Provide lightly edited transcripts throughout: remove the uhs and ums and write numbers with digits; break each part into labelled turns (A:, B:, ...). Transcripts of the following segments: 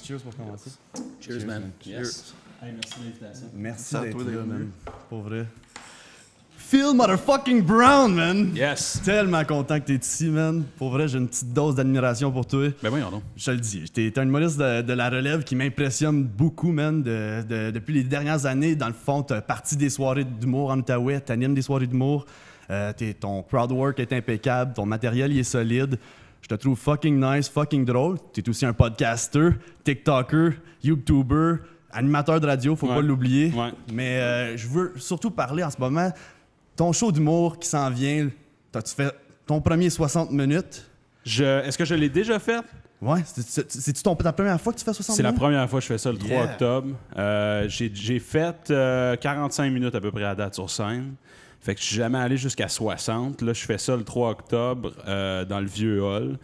A: petit cheers pour commencer.
B: Cheers, man.
C: Yes.
B: Hey, merci de l'invitation.
A: Merci
C: à
A: d'être
C: toi
A: là,
C: d'être
A: man. Pour vrai. Phil motherfucking Brown, man!
B: Yes.
A: Tellement content que t'es ici, man. Pour vrai, j'ai une petite dose d'admiration pour toi.
B: Ben voyons donc.
A: Je te le dis, t'es un humoriste de la relève qui m'impressionne beaucoup, man. Depuis les dernières années, dans le fond, t'as parti des soirées d'humour en Outaouais, t'animes des soirées d'humour. Ton crowd work est impeccable, ton matériel il est solide. Je te trouve fucking nice, fucking drôle. T'es aussi un podcaster, TikToker, YouTuber, animateur de radio, faut pas l'oublier.
B: Ouais.
A: Mais je veux surtout parler en ce moment, ton show d'humour qui s'en vient. T'as-tu fait ton premier 60 minutes?
B: Est-ce que je l'ai déjà fait?
A: Ouais, c'est-tu ta première fois que tu fais 60
B: C'est
A: minutes?
B: la première fois que je fais ça le 3
A: Yeah.
B: octobre. J'ai fait 45 minutes à peu près à date sur scène. Fait que je suis jamais allé jusqu'à 60. Là, je fais ça le 3 octobre dans le vieux hall.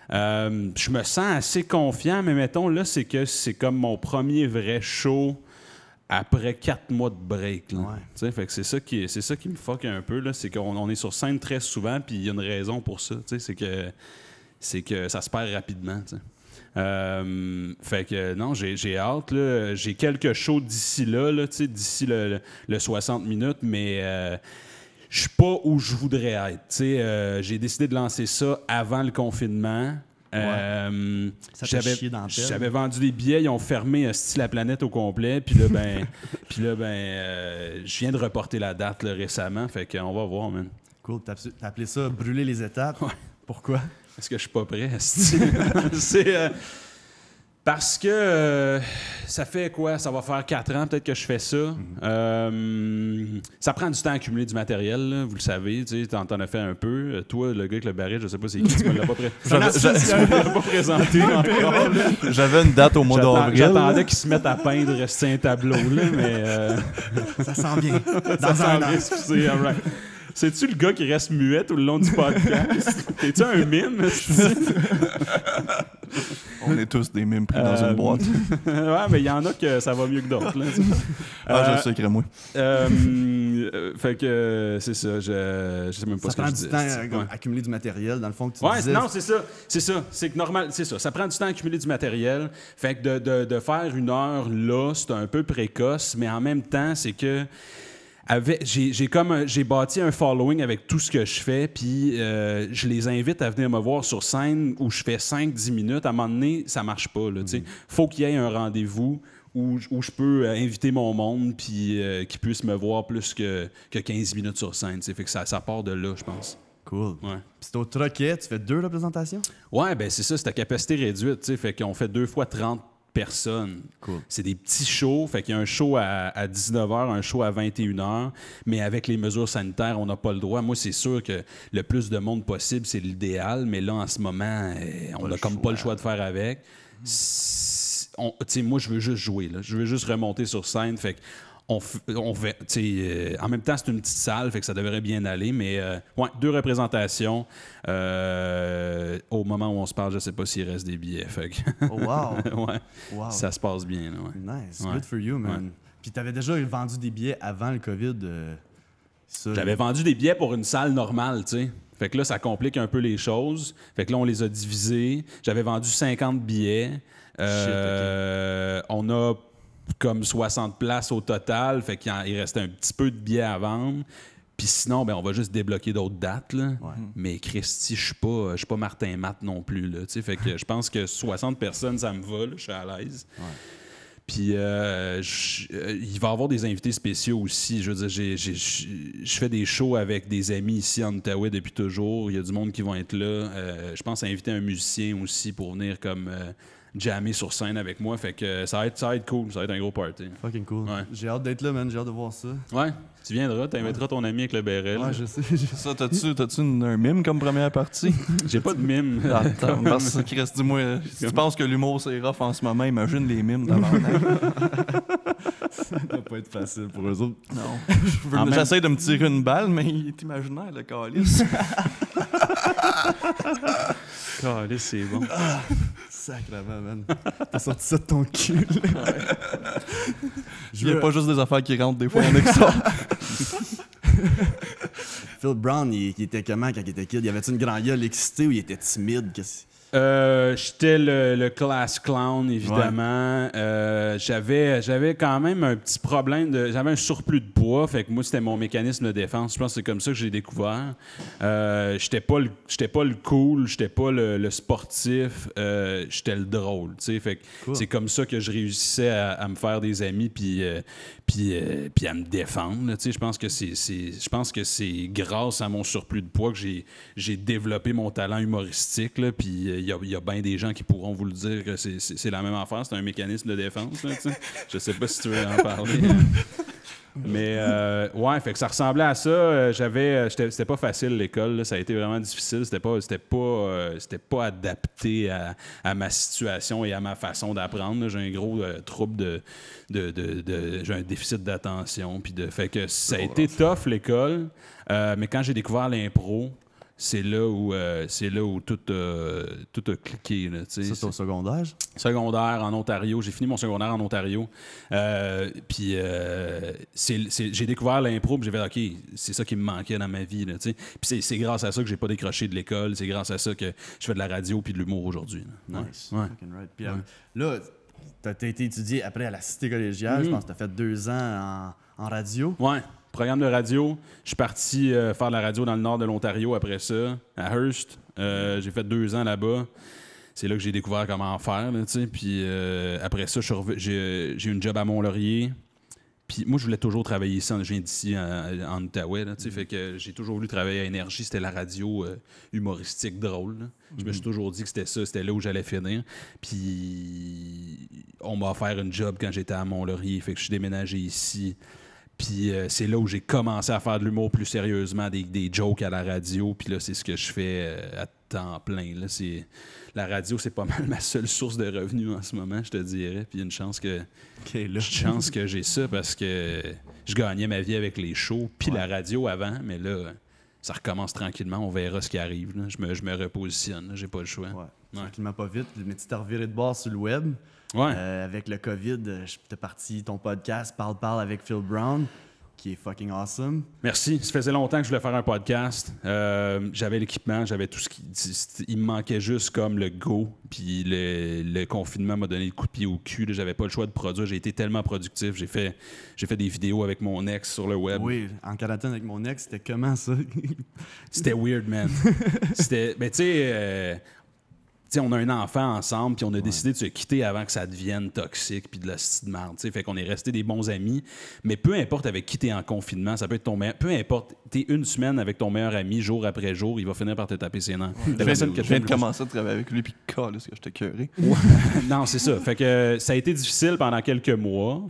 B: Je me sens assez confiant, mais mettons, là, c'est que c'est comme mon premier vrai show après 4 mois de break. Là.
A: Ouais.
B: Fait que c'est ça qui me fuck un peu. Là, c'est qu'on est sur scène très souvent, puis il y a une raison pour ça. C'est que ça se perd rapidement. T'sais. Fait que non, j'ai hâte. Là. J'ai quelques shows d'ici là d'ici le 60 minutes, mais je suis pas où je voudrais être. J'ai décidé de lancer ça avant le confinement.
A: Ça t'a chié dans la pelle.
B: J'avais vendu des billets, ils ont fermé la planète au complet. Puis là, je viens de reporter la date là, récemment. Fait qu'on va voir, man.
A: Cool. T'as appelé ça brûler les étapes?
B: Ouais.
A: Pourquoi?
B: Est-ce que je suis pas prêt? C'est parce que ça fait quoi? Ça va faire 4 ans peut-être que je fais ça. Ça prend du temps à accumuler du matériel, là, vous le savez. T'en as fait un peu. Toi, le gars avec le baril, je sais pas c'est qui, tu me l'as pas, pas présenté encore. Là.
C: J'avais une date au mois d'avril.
B: J'attendais qu'ils se mettent à peindre un tableau, là, mais...
A: Ça s'en vient.
B: Ça s'en vient, all right. C'est-tu le gars qui reste muet tout le long du podcast? T'es-tu un mime?
C: On est tous des mimes pris dans une boîte.
B: Ouais, mais il y en a que ça va mieux que d'autres.
C: Je le sais, crée-moi.
B: Fait que c'est ça. Je sais même pas
A: ça
B: ce que
A: prend
B: je
A: du
B: dis.
A: temps à accumuler du matériel, dans le fond, que tu disais.
B: Non, c'est ça. C'est que normal, c'est ça. Ça prend du temps à accumuler du matériel. Fait que de faire 1 heure là, c'est un peu précoce, mais en même temps, c'est que j'ai bâti un following avec tout ce que je fais, puis je les invite à venir me voir sur scène où je fais 5-10 minutes. À un moment donné, ça marche pas. Faut qu'il y ait un rendez-vous où je peux inviter mon monde puis qu'ils puissent me voir plus que 15 minutes sur scène. Fait que ça part de là, je pense.
A: Cool.
B: Ouais.
A: Puis c'est au Troquet, tu fais 2 représentations?
B: Ouais, ben c'est ça, c'est à capacité réduite. Fait qu'on fait 2 fois 30 personnes.
A: Cool.
B: C'est des petits shows. Fait qu'il y a un show à 19h, un show à 21h. Mais avec les mesures sanitaires, on n'a pas le droit. Moi, c'est sûr que le plus de monde possible, c'est l'idéal. Mais là, en ce moment, on n'a comme pas le choix de faire avec. Moi, je veux juste jouer. Là. Je veux juste remonter sur scène. Fait que on fait, en même temps, c'est une petite salle, fait que ça devrait bien aller, mais 2 représentations. Au moment où on se parle, je sais pas s'il reste des billets. Fait que
A: Oh, wow!
B: ouais,
A: Wow.
B: ça se passe bien. Là, ouais.
A: Nice.
B: Ouais.
A: Good for you, man.
B: Ouais.
A: Puis t'avais déjà vendu des billets avant le COVID.
B: J'avais vendu des billets pour une salle normale, tu sais. Fait que là, ça complique un peu les choses. Fait que là, on les a divisés. J'avais vendu 50 billets.
A: Okay.
B: On a comme 60 places au total, fait qu'il restait un petit peu de billets à vendre. Puis sinon, ben on va juste débloquer d'autres dates. Là.
A: Ouais.
B: Mais Christy, je suis pas Martin Matt non plus. Là, fait que je pense que 60 personnes, ça me va. Là, je suis à l'aise.
A: Ouais.
B: Puis il va y avoir des invités spéciaux aussi. Je veux dire, je fais des shows avec des amis ici en Outaouais depuis toujours. Il y a du monde qui vont être là. Je pense inviter un musicien aussi pour venir comme jammer sur scène avec moi. Fait que ça va être cool. Ça va être un gros party.
A: Fucking cool.
B: Ouais.
A: J'ai hâte d'être là, man. J'ai hâte de voir ça.
B: Ouais, tu viendras, t'inviteras ton ami avec le béret.
A: Ouais, je sais.
C: Ça, t'as-tu un mime comme première partie?
B: J'ai pas de mime.
C: Attends, parce que Chris, dis-moi, si tu penses que l'humour c'est rough en ce moment, imagine les mimes dans
A: Ça doit pas être facile pour eux autres.
C: Non. J'essaie de me tirer une balle, mais il est imaginaire, le calice.
B: Calice, c'est bon.
A: Sacrément, man. T'as sorti ça de ton cul.
C: Il n'y a pas juste des affaires qui rentrent, des fois, il y en a qui sortent.
A: Phil Brown, il était comment quand il était kid? Y avait-tu une grande gueule excitée ou il était timide?
B: J'étais le class clown, évidemment. J'avais quand même un petit problème. J'avais un surplus de poids. Fait que moi, c'était mon mécanisme de défense. Je pense que c'est comme ça que j'ai découvert. J'étais pas le cool, j'étais pas le sportif. J'étais le drôle. Fait que c'est comme ça que je réussissais à me faire des amis puis à me défendre. Je pense que c'est grâce à mon surplus de poids que j'ai développé mon talent humoristique. Puis il y a bien des gens qui pourront vous le dire que c'est la même affaire, c'est un mécanisme de défense. Là, je sais pas si tu veux en parler. Mais ouais, fait que ça ressemblait à ça. C'était pas facile l'école, là. Ça a été vraiment difficile. C'était pas adapté à ma situation et à ma façon d'apprendre. J'ai un gros trouble j'ai un déficit d'attention. Fait que ça a été tough l'école. Mais quand j'ai découvert l'impro, c'est là où tout a cliqué. Là,
A: ça, c'est au secondaire?
B: Secondaire en Ontario. J'ai fini mon secondaire en Ontario. Puis j'ai découvert l'impro, puis j'ai fait OK, c'est ça qui me manquait dans ma vie. Là, puis c'est grâce à ça que j'ai pas décroché de l'école. C'est grâce à ça que je fais de la radio puis de l'humour aujourd'hui.
A: Nice. Ouais. Right. Puis là, tu as été étudié après à la Cité collégiale. Je pense que tu as fait 2 ans en radio.
B: Ouais. Programme de radio. Je suis parti faire de la radio dans le nord de l'Ontario après ça, à Hearst. J'ai fait 2 ans là-bas. C'est là que j'ai découvert comment faire. Là, puis après ça, j'ai eu une job à Mont-Laurier. Puis moi, je voulais toujours travailler ici. Je viens d'ici, en Outaouais. Là, fait que j'ai toujours voulu travailler à Énergie. C'était la radio humoristique drôle. Là. Je me suis toujours dit que c'était ça. C'était là où j'allais finir. Puis on m'a offert une job quand j'étais à Mont-Laurier. Fait que je suis déménagé ici. Puis c'est là où j'ai commencé à faire de l'humour plus sérieusement, des jokes à la radio. Puis là, c'est ce que je fais à temps plein. Là. La radio, c'est pas mal ma seule source de revenus en ce moment, je te dirais. Puis il y a une chance que j'ai ça parce que je gagnais ma vie avec les shows. Puis la radio avant, mais là, ça recommence tranquillement. On verra ce qui arrive. Là. Je me repositionne. Là. J'ai pas le choix.
A: Tranquillement pas vite. Mais tu t'es reviré de bord sur le web.
B: Ouais.
A: Avec le COVID, t'es parti ton podcast Parle avec Phil Brown, qui est fucking awesome.
B: Merci. Ça faisait longtemps que je voulais faire un podcast. J'avais l'équipement, j'avais tout ce qui... Il me manquait juste comme le go. Puis le confinement m'a donné le coup de pied au cul. Là. J'avais pas le choix de produire. J'ai été tellement productif. J'ai fait des vidéos avec mon ex sur le web.
A: Oui, en quarantaine avec mon ex, c'était comment ça?
B: C'était weird, man. C'était... Ben, tu sais... on a un enfant ensemble, puis on a décidé de se quitter avant que ça devienne toxique, puis de la petite merde. Fait qu'on est restés des bons amis. Mais peu importe avec qui t'es en confinement, ça peut être ton meilleur. Peu importe, t'es une semaine avec ton meilleur ami, jour après jour, il va finir par te taper ses nerfs.
C: Je viens de commencer à travailler avec lui, puis là, ce que je t'ai curé.
B: Non, c'est ça. Fait que ça a été difficile pendant quelques mois.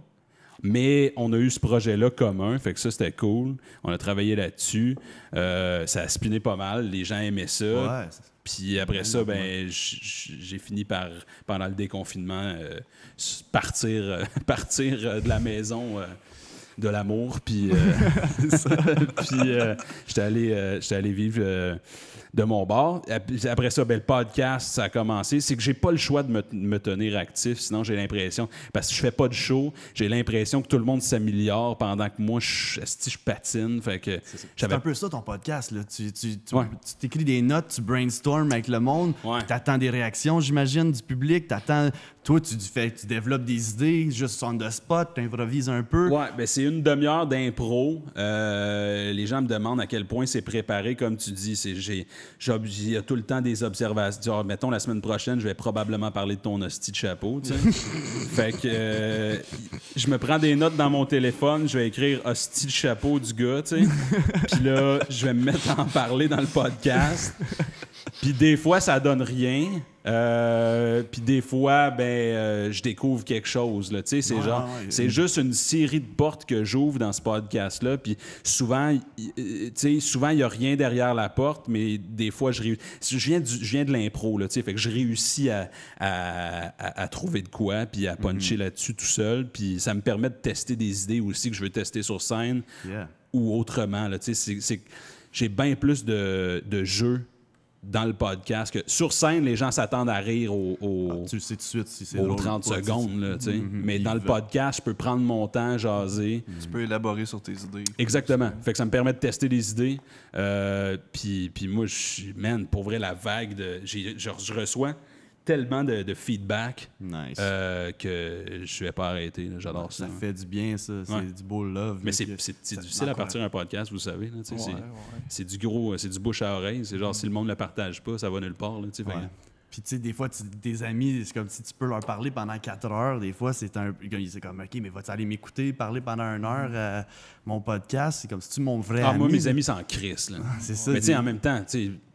B: Mais on a eu ce projet-là commun, fait que ça, c'était cool. On a travaillé là-dessus. Ça a spiné pas mal. Les gens aimaient ça.
A: Ouais.
B: Puis après ça, ben, j'ai fini par, pendant le déconfinement, partir de la maison de l'amour. Puis j'étais allé vivre de mon bord. Après ça, ben, le podcast, ça a commencé. C'est que j'ai pas le choix de me tenir actif, sinon j'ai l'impression... Parce que je fais pas de show, j'ai l'impression que tout le monde s'améliore pendant que moi, je patine. Fait que
A: c'est un peu ça, ton podcast. Là. Tu t'écris des notes, tu brainstormes avec le monde, t'attends des réactions, j'imagine, du public, toi, tu développes des idées juste on the spot, tu improvises un peu.
B: Ouais, ben c'est une demi-heure d'impro. Les gens me demandent à quel point c'est préparé, comme tu dis. Il y a tout le temps des observations. Genre, mettons, la semaine prochaine, je vais probablement parler de ton hostie de chapeau. Fait que je me prends des notes dans mon téléphone, je vais écrire hostie de chapeau du gars. Puis là, je vais me mettre à en parler dans le podcast. Puis des fois, ça donne rien. Puis des fois, je découvre quelque chose. Là, c'est juste une série de portes que j'ouvre dans ce podcast-là. Puis souvent, il n'y a rien derrière la porte, mais des fois, je viens de l'impro. Là, fait que je réussis à trouver de quoi, puis à puncher là-dessus tout seul. Puis ça me permet de tester des idées aussi que je veux tester sur scène ou autrement. Là, j'ai bien plus de jeux dans le podcast. Que sur scène, les gens s'attendent à rire
A: Tu le sais tout de suite si c'est
B: aux
A: drôle
B: 30
A: ou pas,
B: secondes. Là, tu sais. Mais
A: Puis
B: dans le podcast, je peux prendre mon temps, jaser.
C: Tu peux élaborer sur tes idées.
B: Exactement. Fait que ça me permet de tester des idées. Puis moi, man, pour vrai, la vague je reçois tellement de feedback
A: Nice.
B: que je vais pas arrêter. Là. J'adore ça.
A: Ça fait du bien, ça. C'est du beau love.
B: Mais
A: là,
B: c'est
A: que-
B: difficile à partir d'un podcast, vous savez. Là, tu sais,
C: Ouais.
B: c'est du gros, c'est du bouche à oreille. C'est genre, si le monde ne le partage pas, ça va nulle part. Là, tu sais, fait
A: Ouais.
B: que-
A: Puis, tu sais, des fois, tes amis, c'est comme si tu peux leur parler pendant 4 heures. Des fois, c'est comme, OK, mais vas-tu aller m'écouter, parler pendant 1 heure à mon podcast? C'est comme si tu mon vrai ami.
B: moi, mes amis s'en crissent. Là.
A: C'est ça.
B: Mais tu sais, en même temps,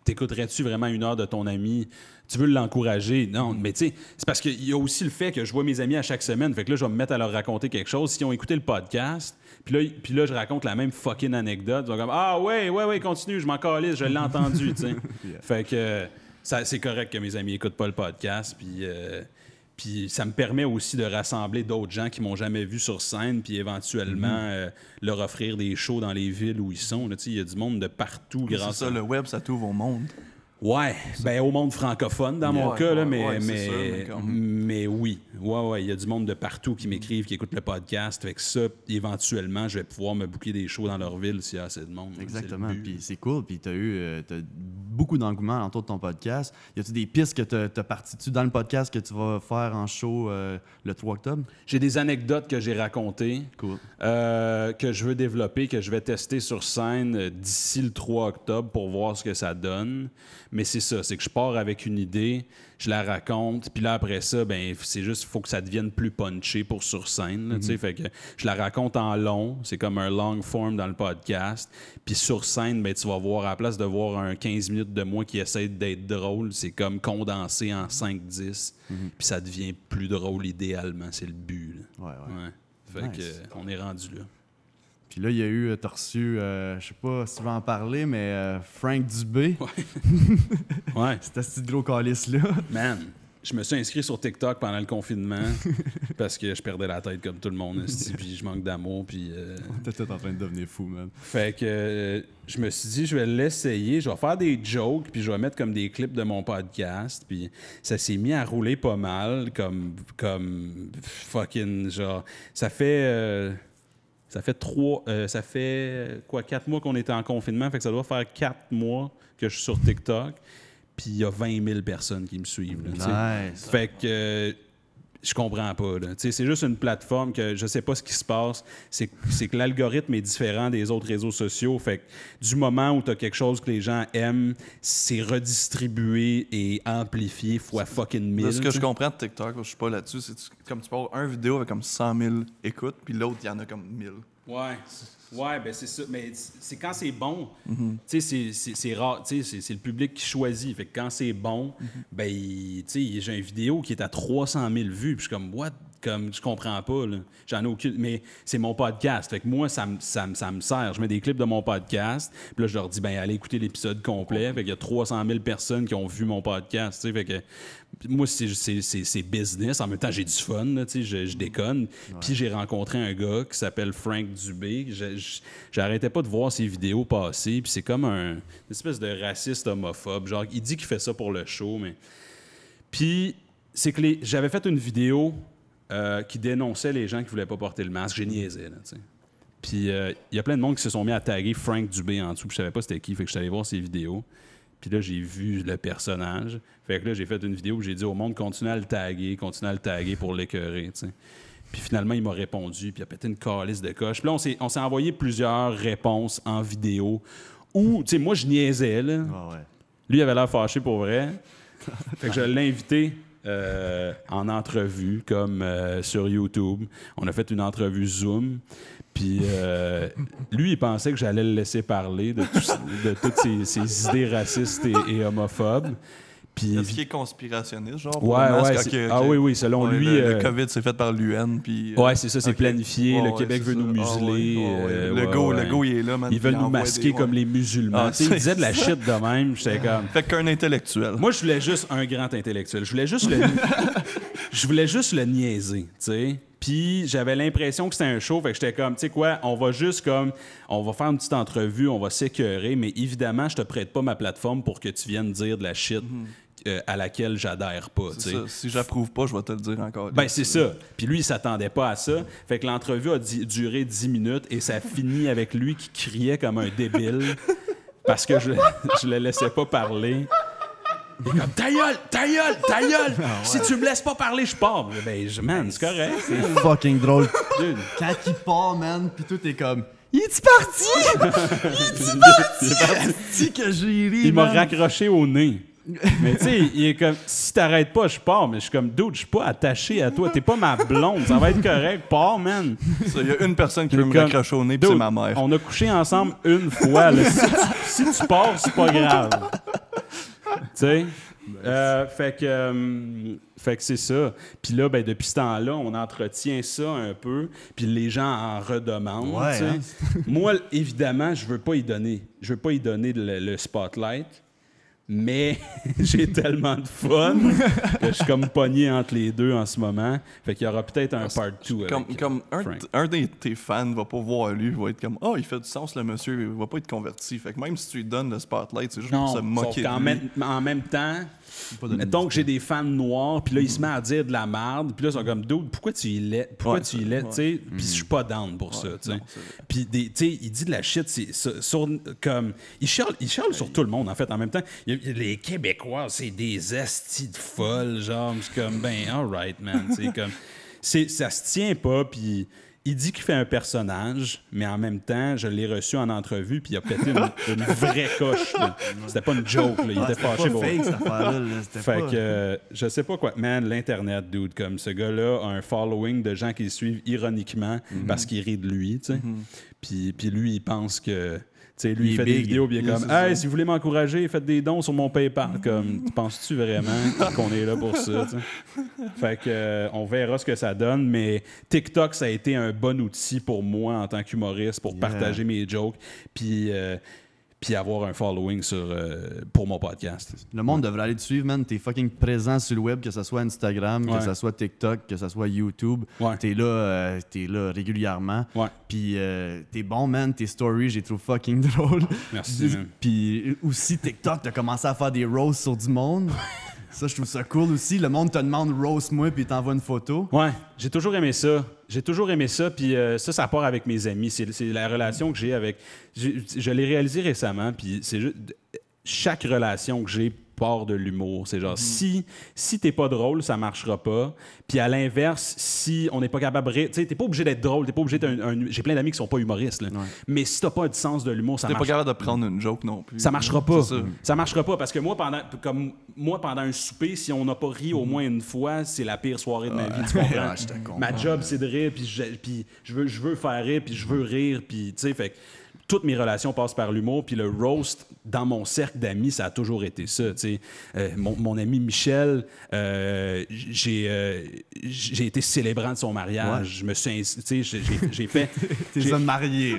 B: t'écouterais-tu vraiment 1 heure de ton ami? Tu veux l'encourager? Non, mais tu sais, c'est parce qu'il y a aussi le fait que je vois mes amis à chaque semaine. Fait que là, je vais me mettre à leur raconter quelque chose. S'ils ont écouté le podcast, puis là, je raconte la même fucking anecdote. Ils vont comme, ah ouais, continue, je m'en calisse, je l'ai entendu, tu sais.
A: Yeah.
B: Fait que c'est correct que mes amis écoutent pas le podcast, puis ça me permet aussi de rassembler d'autres gens qui m'ont jamais vu sur scène, puis éventuellement leur offrir des shows dans les villes où ils sont. Il y a du monde de partout
C: C'est
B: grâce
C: ça,
B: à...
C: le web, ça t'ouvre au monde.
B: Ouais, ben au monde francophone dans mon cas, là,
C: ouais, c'est sûr, mais comme-
B: mais oui. Ouais, il y a du monde de partout qui m'écrivent, qui écoutent le podcast. Fait que ça, éventuellement, je vais pouvoir me booker des shows dans leur ville s'il y a assez de monde.
A: Exactement.
B: C'est le but.
A: Puis c'est cool. Puis t'as beaucoup d'engouement autour de ton podcast. Y a-tu des pistes que t'as parties dans le podcast que tu vas faire en show le 3 octobre?
B: J'ai des anecdotes que j'ai racontées,
A: Cool.
B: que je veux développer, que je vais tester sur scène d'ici le 3 octobre pour voir ce que ça donne. Mais c'est ça, c'est que je pars avec une idée, je la raconte, puis là, après ça, ben c'est juste, il faut que ça devienne plus punché pour sur scène. Là, tu sais, fait que je la raconte en long, c'est comme un long form dans le podcast. Puis sur scène, ben, tu vas voir, à la place de voir un 15 minutes de moi qui essaie d'être drôle, c'est comme condensé en 5-10, puis ça devient plus drôle idéalement, c'est le but. Là.
A: Ouais.
B: Fait
A: Nice.
B: que, on est rendu là.
A: Puis là, il y a eu, t'as reçu, je sais pas si tu veux en parler, mais Frank Dubé.
B: Ouais.
A: C'était ce petit gros calice-là.
B: Man, je me suis inscrit sur TikTok pendant le confinement parce que je perdais la tête comme tout le monde, esti, puis je manque d'amour, puis...
A: T'étais en train de devenir fou, man.
B: Fait que je me suis dit, je vais l'essayer, je vais faire des jokes, puis je vais mettre comme des clips de mon podcast, puis ça s'est mis à rouler pas mal, comme fucking, genre... Ça fait 4 mois qu'on était en confinement, fait que ça doit faire 4 mois que je suis sur TikTok, puis il y a 20 000 personnes qui me suivent. Là, tu sais.
A: Nice.
B: Fait que je comprends pas. Là. Tu sais, c'est juste une plateforme que je sais pas ce qui se passe. C'est que l'algorithme est différent des autres réseaux sociaux. Fait que du moment où tu as quelque chose que les gens aiment, c'est redistribué et amplifié fois fucking 1000.
C: De ce que
B: tu
C: je
B: sais.
C: comprends de TikTok, je suis pas là-dessus, c'est comme tu parles, un vidéo avec comme 100 000 écoutes, puis l'autre, il y en a comme 1000.
B: Ouais, ben c'est ça. Mais c'est quand c'est bon. Tu sais, c'est rare. Tu sais, c'est le public qui choisit. Fait que quand c'est bon, ben, tu sais, j'ai une vidéo qui est à 300 000 vues. Puis je suis comme, what? Comme, je comprends pas, là. J'en ai aucune. Mais c'est mon podcast. Fait que moi, ça me sert. Je mets des clips de mon podcast. Puis là, je leur dis, ben, allez écouter l'épisode complet. Fait qu'il y a 300 000 personnes qui ont vu mon podcast. Tu sais, fait que moi, c'est business. En même temps, j'ai du fun, là, tu sais, je déconne. Puis j'ai rencontré un gars qui s'appelle Frank Dubé. J'arrêtais pas de voir ses vidéos passer. Puis c'est comme une espèce de raciste homophobe. Genre, il dit qu'il fait ça pour le show, mais... Puis c'est que j'avais fait une vidéo qui dénonçait les gens qui voulaient pas porter le masque. J'ai niaisé, là, tu sais. Puis il y a plein de monde qui se sont mis à taguer Frank Dubé en dessous. Puis je savais pas c'était qui. Fait que je suis allé voir ses vidéos. Puis là, j'ai vu le personnage. Fait que là, j'ai fait une vidéo où j'ai dit au monde, continue à le taguer pour l'écœurer, tu sais. Puis finalement, il m'a répondu, puis il a pété une calice de coche. Puis là, on s'est envoyé plusieurs réponses en vidéo où, tu sais, moi, je niaisais, là.
A: Ah ouais.
B: Lui, il avait l'air fâché pour vrai. Fait que je l'ai invité en entrevue, comme sur YouTube. On a fait une entrevue Zoom. Puis lui, il pensait que j'allais le laisser parler de toutes ses idées racistes et homophobes. Puis,
C: Est-ce qu'il est conspirationniste, genre? Pour
B: ouais,
C: le masque?
B: ouais.
C: Ok.
B: Oui, selon
C: Ouais,
B: lui...
C: le COVID, c'est fait par l'UN, puis...
B: Ouais, c'est ça, c'est
C: ok.
B: planifié.
C: Ouais,
B: le
C: ouais,
B: Québec
C: c'est
B: veut nous
C: ça.
B: museler.
C: Ah, ouais.
B: ouais,
C: Le go,
B: ouais.
C: il est là, man.
B: Ils veulent
C: puis
B: nous
C: envoie
B: masquer
C: des-
B: comme les musulmans.
C: Ah,
B: Tu sais, ils disaient de la shit de même. J'étais comme...
C: Fait qu'un intellectuel.
B: Moi, je voulais juste un grand intellectuel. Je voulais juste le niaiser, tu sais. Puis j'avais l'impression que c'était un show, fait que j'étais comme, tu sais quoi, on va faire une petite entrevue, on va s'écœurer, mais évidemment, je te prête pas ma plateforme pour que tu viennes dire de la shit à laquelle j'adhère pas.
C: C'est ça. Si j'approuve pas, je vais te le dire encore.
B: Ben, c'est ça. Puis lui, il s'attendait pas à ça. Fait que l'entrevue a duré 10 minutes et ça finit avec lui qui criait comme un débile parce que je le laissais pas parler. Il est comme, ta gueule, ta gueule, ta gueule! Si tu me laisses pas parler, je pars. Ben, man, c'est correct.
A: C'est fucking drôle.
B: Dude.
A: Quand il part, man, pis tout est comme... Il est parti? Il est parti que j'ai ri,
B: Il m'a
A: man.
B: raccroché au nez. Mais tu sais, il est comme, si t'arrêtes pas, je pars. Mais je suis comme, dude, je suis pas attaché à toi. T'es pas ma blonde. Ça va être correct. Pars, man.
C: Il y a une personne qui veut me
B: Comme,
C: raccrocher au nez, puis
B: dude,
C: c'est ma mère.
B: On a couché ensemble une fois. Là. Si tu pars, c'est pas grave. Tu sais? Fait que c'est ça. Puis là, ben, depuis ce temps-là, on entretient ça un peu. Puis les gens en redemandent.
A: Ouais,
B: tu sais.
A: hein?
B: Moi, évidemment, je veux pas y donner. Je veux pas y donner le spotlight. Mais j'ai tellement de fun que je suis comme pogné entre les deux en ce moment. Fait qu'il y aura peut-être un part 2
C: Comme
B: Frank.
C: un de tes fans va pas voir lui, va être comme il fait du sens le monsieur, il va pas être converti. Fait que même si tu lui donnes le spotlight, c'est juste pour se moquer de lui.
B: En même temps, mettons que j'ai des fans noirs, puis là, il se met à dire de la merde, puis là, ils sont comme, dude, pourquoi tu y l'es? Pourquoi tu y l'es? Tu sais, puis je suis pas down pour ça, tu sais. Puis, tu sais, il dit de la shit, comme, il chiale sur tout le monde, en fait, en même temps. Les Québécois, c'est des estis de folles, genre, c'est comme, ben, alright, man, tu sais, comme, ça se tient pas, puis... Il dit qu'il fait un personnage, mais en même temps, je l'ai reçu en entrevue, puis il a pété une vraie coche. Là. C'était pas une joke, là. Il était fâché pour...
A: Fake, cette affaire-là.
B: Fait que, je sais pas quoi. Man, l'Internet, dude, comme ce gars-là a un following de gens qui le suivent ironiquement parce qu'il rit de lui, tu sais. Puis lui, il pense que... Tu sais, lui, il fait des vidéos, puis il est comme « Hey, si vous voulez m'encourager, faites des dons sur mon PayPal. » Comme, penses-tu vraiment qu'on est là pour ça? T'sais? Fait que, on verra ce que ça donne, mais TikTok, ça a été un bon outil pour moi en tant qu'humoriste pour partager mes jokes, puis avoir un following pour mon podcast.
A: Le monde devrait aller te suivre, man. T'es fucking présent sur le web, que ce soit Instagram, que ce soit TikTok, que ce soit YouTube.
B: Ouais.
A: T'es là régulièrement.
B: Ouais.
A: Puis t'es bon, man. Tes stories, j'ai trouvé fucking drôle.
B: Merci, man.
A: Puis aussi, TikTok, t'as commencé à faire des roasts sur du monde. Ça, je trouve ça cool aussi. Le monde te demande roast moi, puis il t'envoie une photo.
B: Ouais, j'ai toujours aimé ça. Puis ça part avec mes amis. C'est la relation que j'ai avec... Je l'ai réalisé récemment, puis c'est juste... Chaque relation que j'ai part de l'humour. C'est genre, si t'es pas drôle, ça marchera pas. Puis à l'inverse, si on n'est pas capable... Tu sais, t'es pas obligé d'être drôle, t'es pas obligé d'être j'ai plein d'amis qui sont pas humoristes, là. Ouais. Mais si t'as pas du sens de l'humour, ça marche pas.
C: T'es pas capable de prendre une joke non plus.
B: Ça marchera pas. Ça marchera pas, parce que moi, pendant un souper, si on n'a pas ri au moins une fois, c'est la pire soirée de ma vie, tu comprends? Ma job, c'est de rire, puis je veux faire rire, puis je veux rire, puis tu sais, fait que toutes mes relations passent par l'humour, puis le roast, dans mon cercle d'amis, ça a toujours été ça. Mon ami Michel, j'ai été célébrant de son mariage. Ouais. Je me suis... J'ai fait...
A: T'es un marié.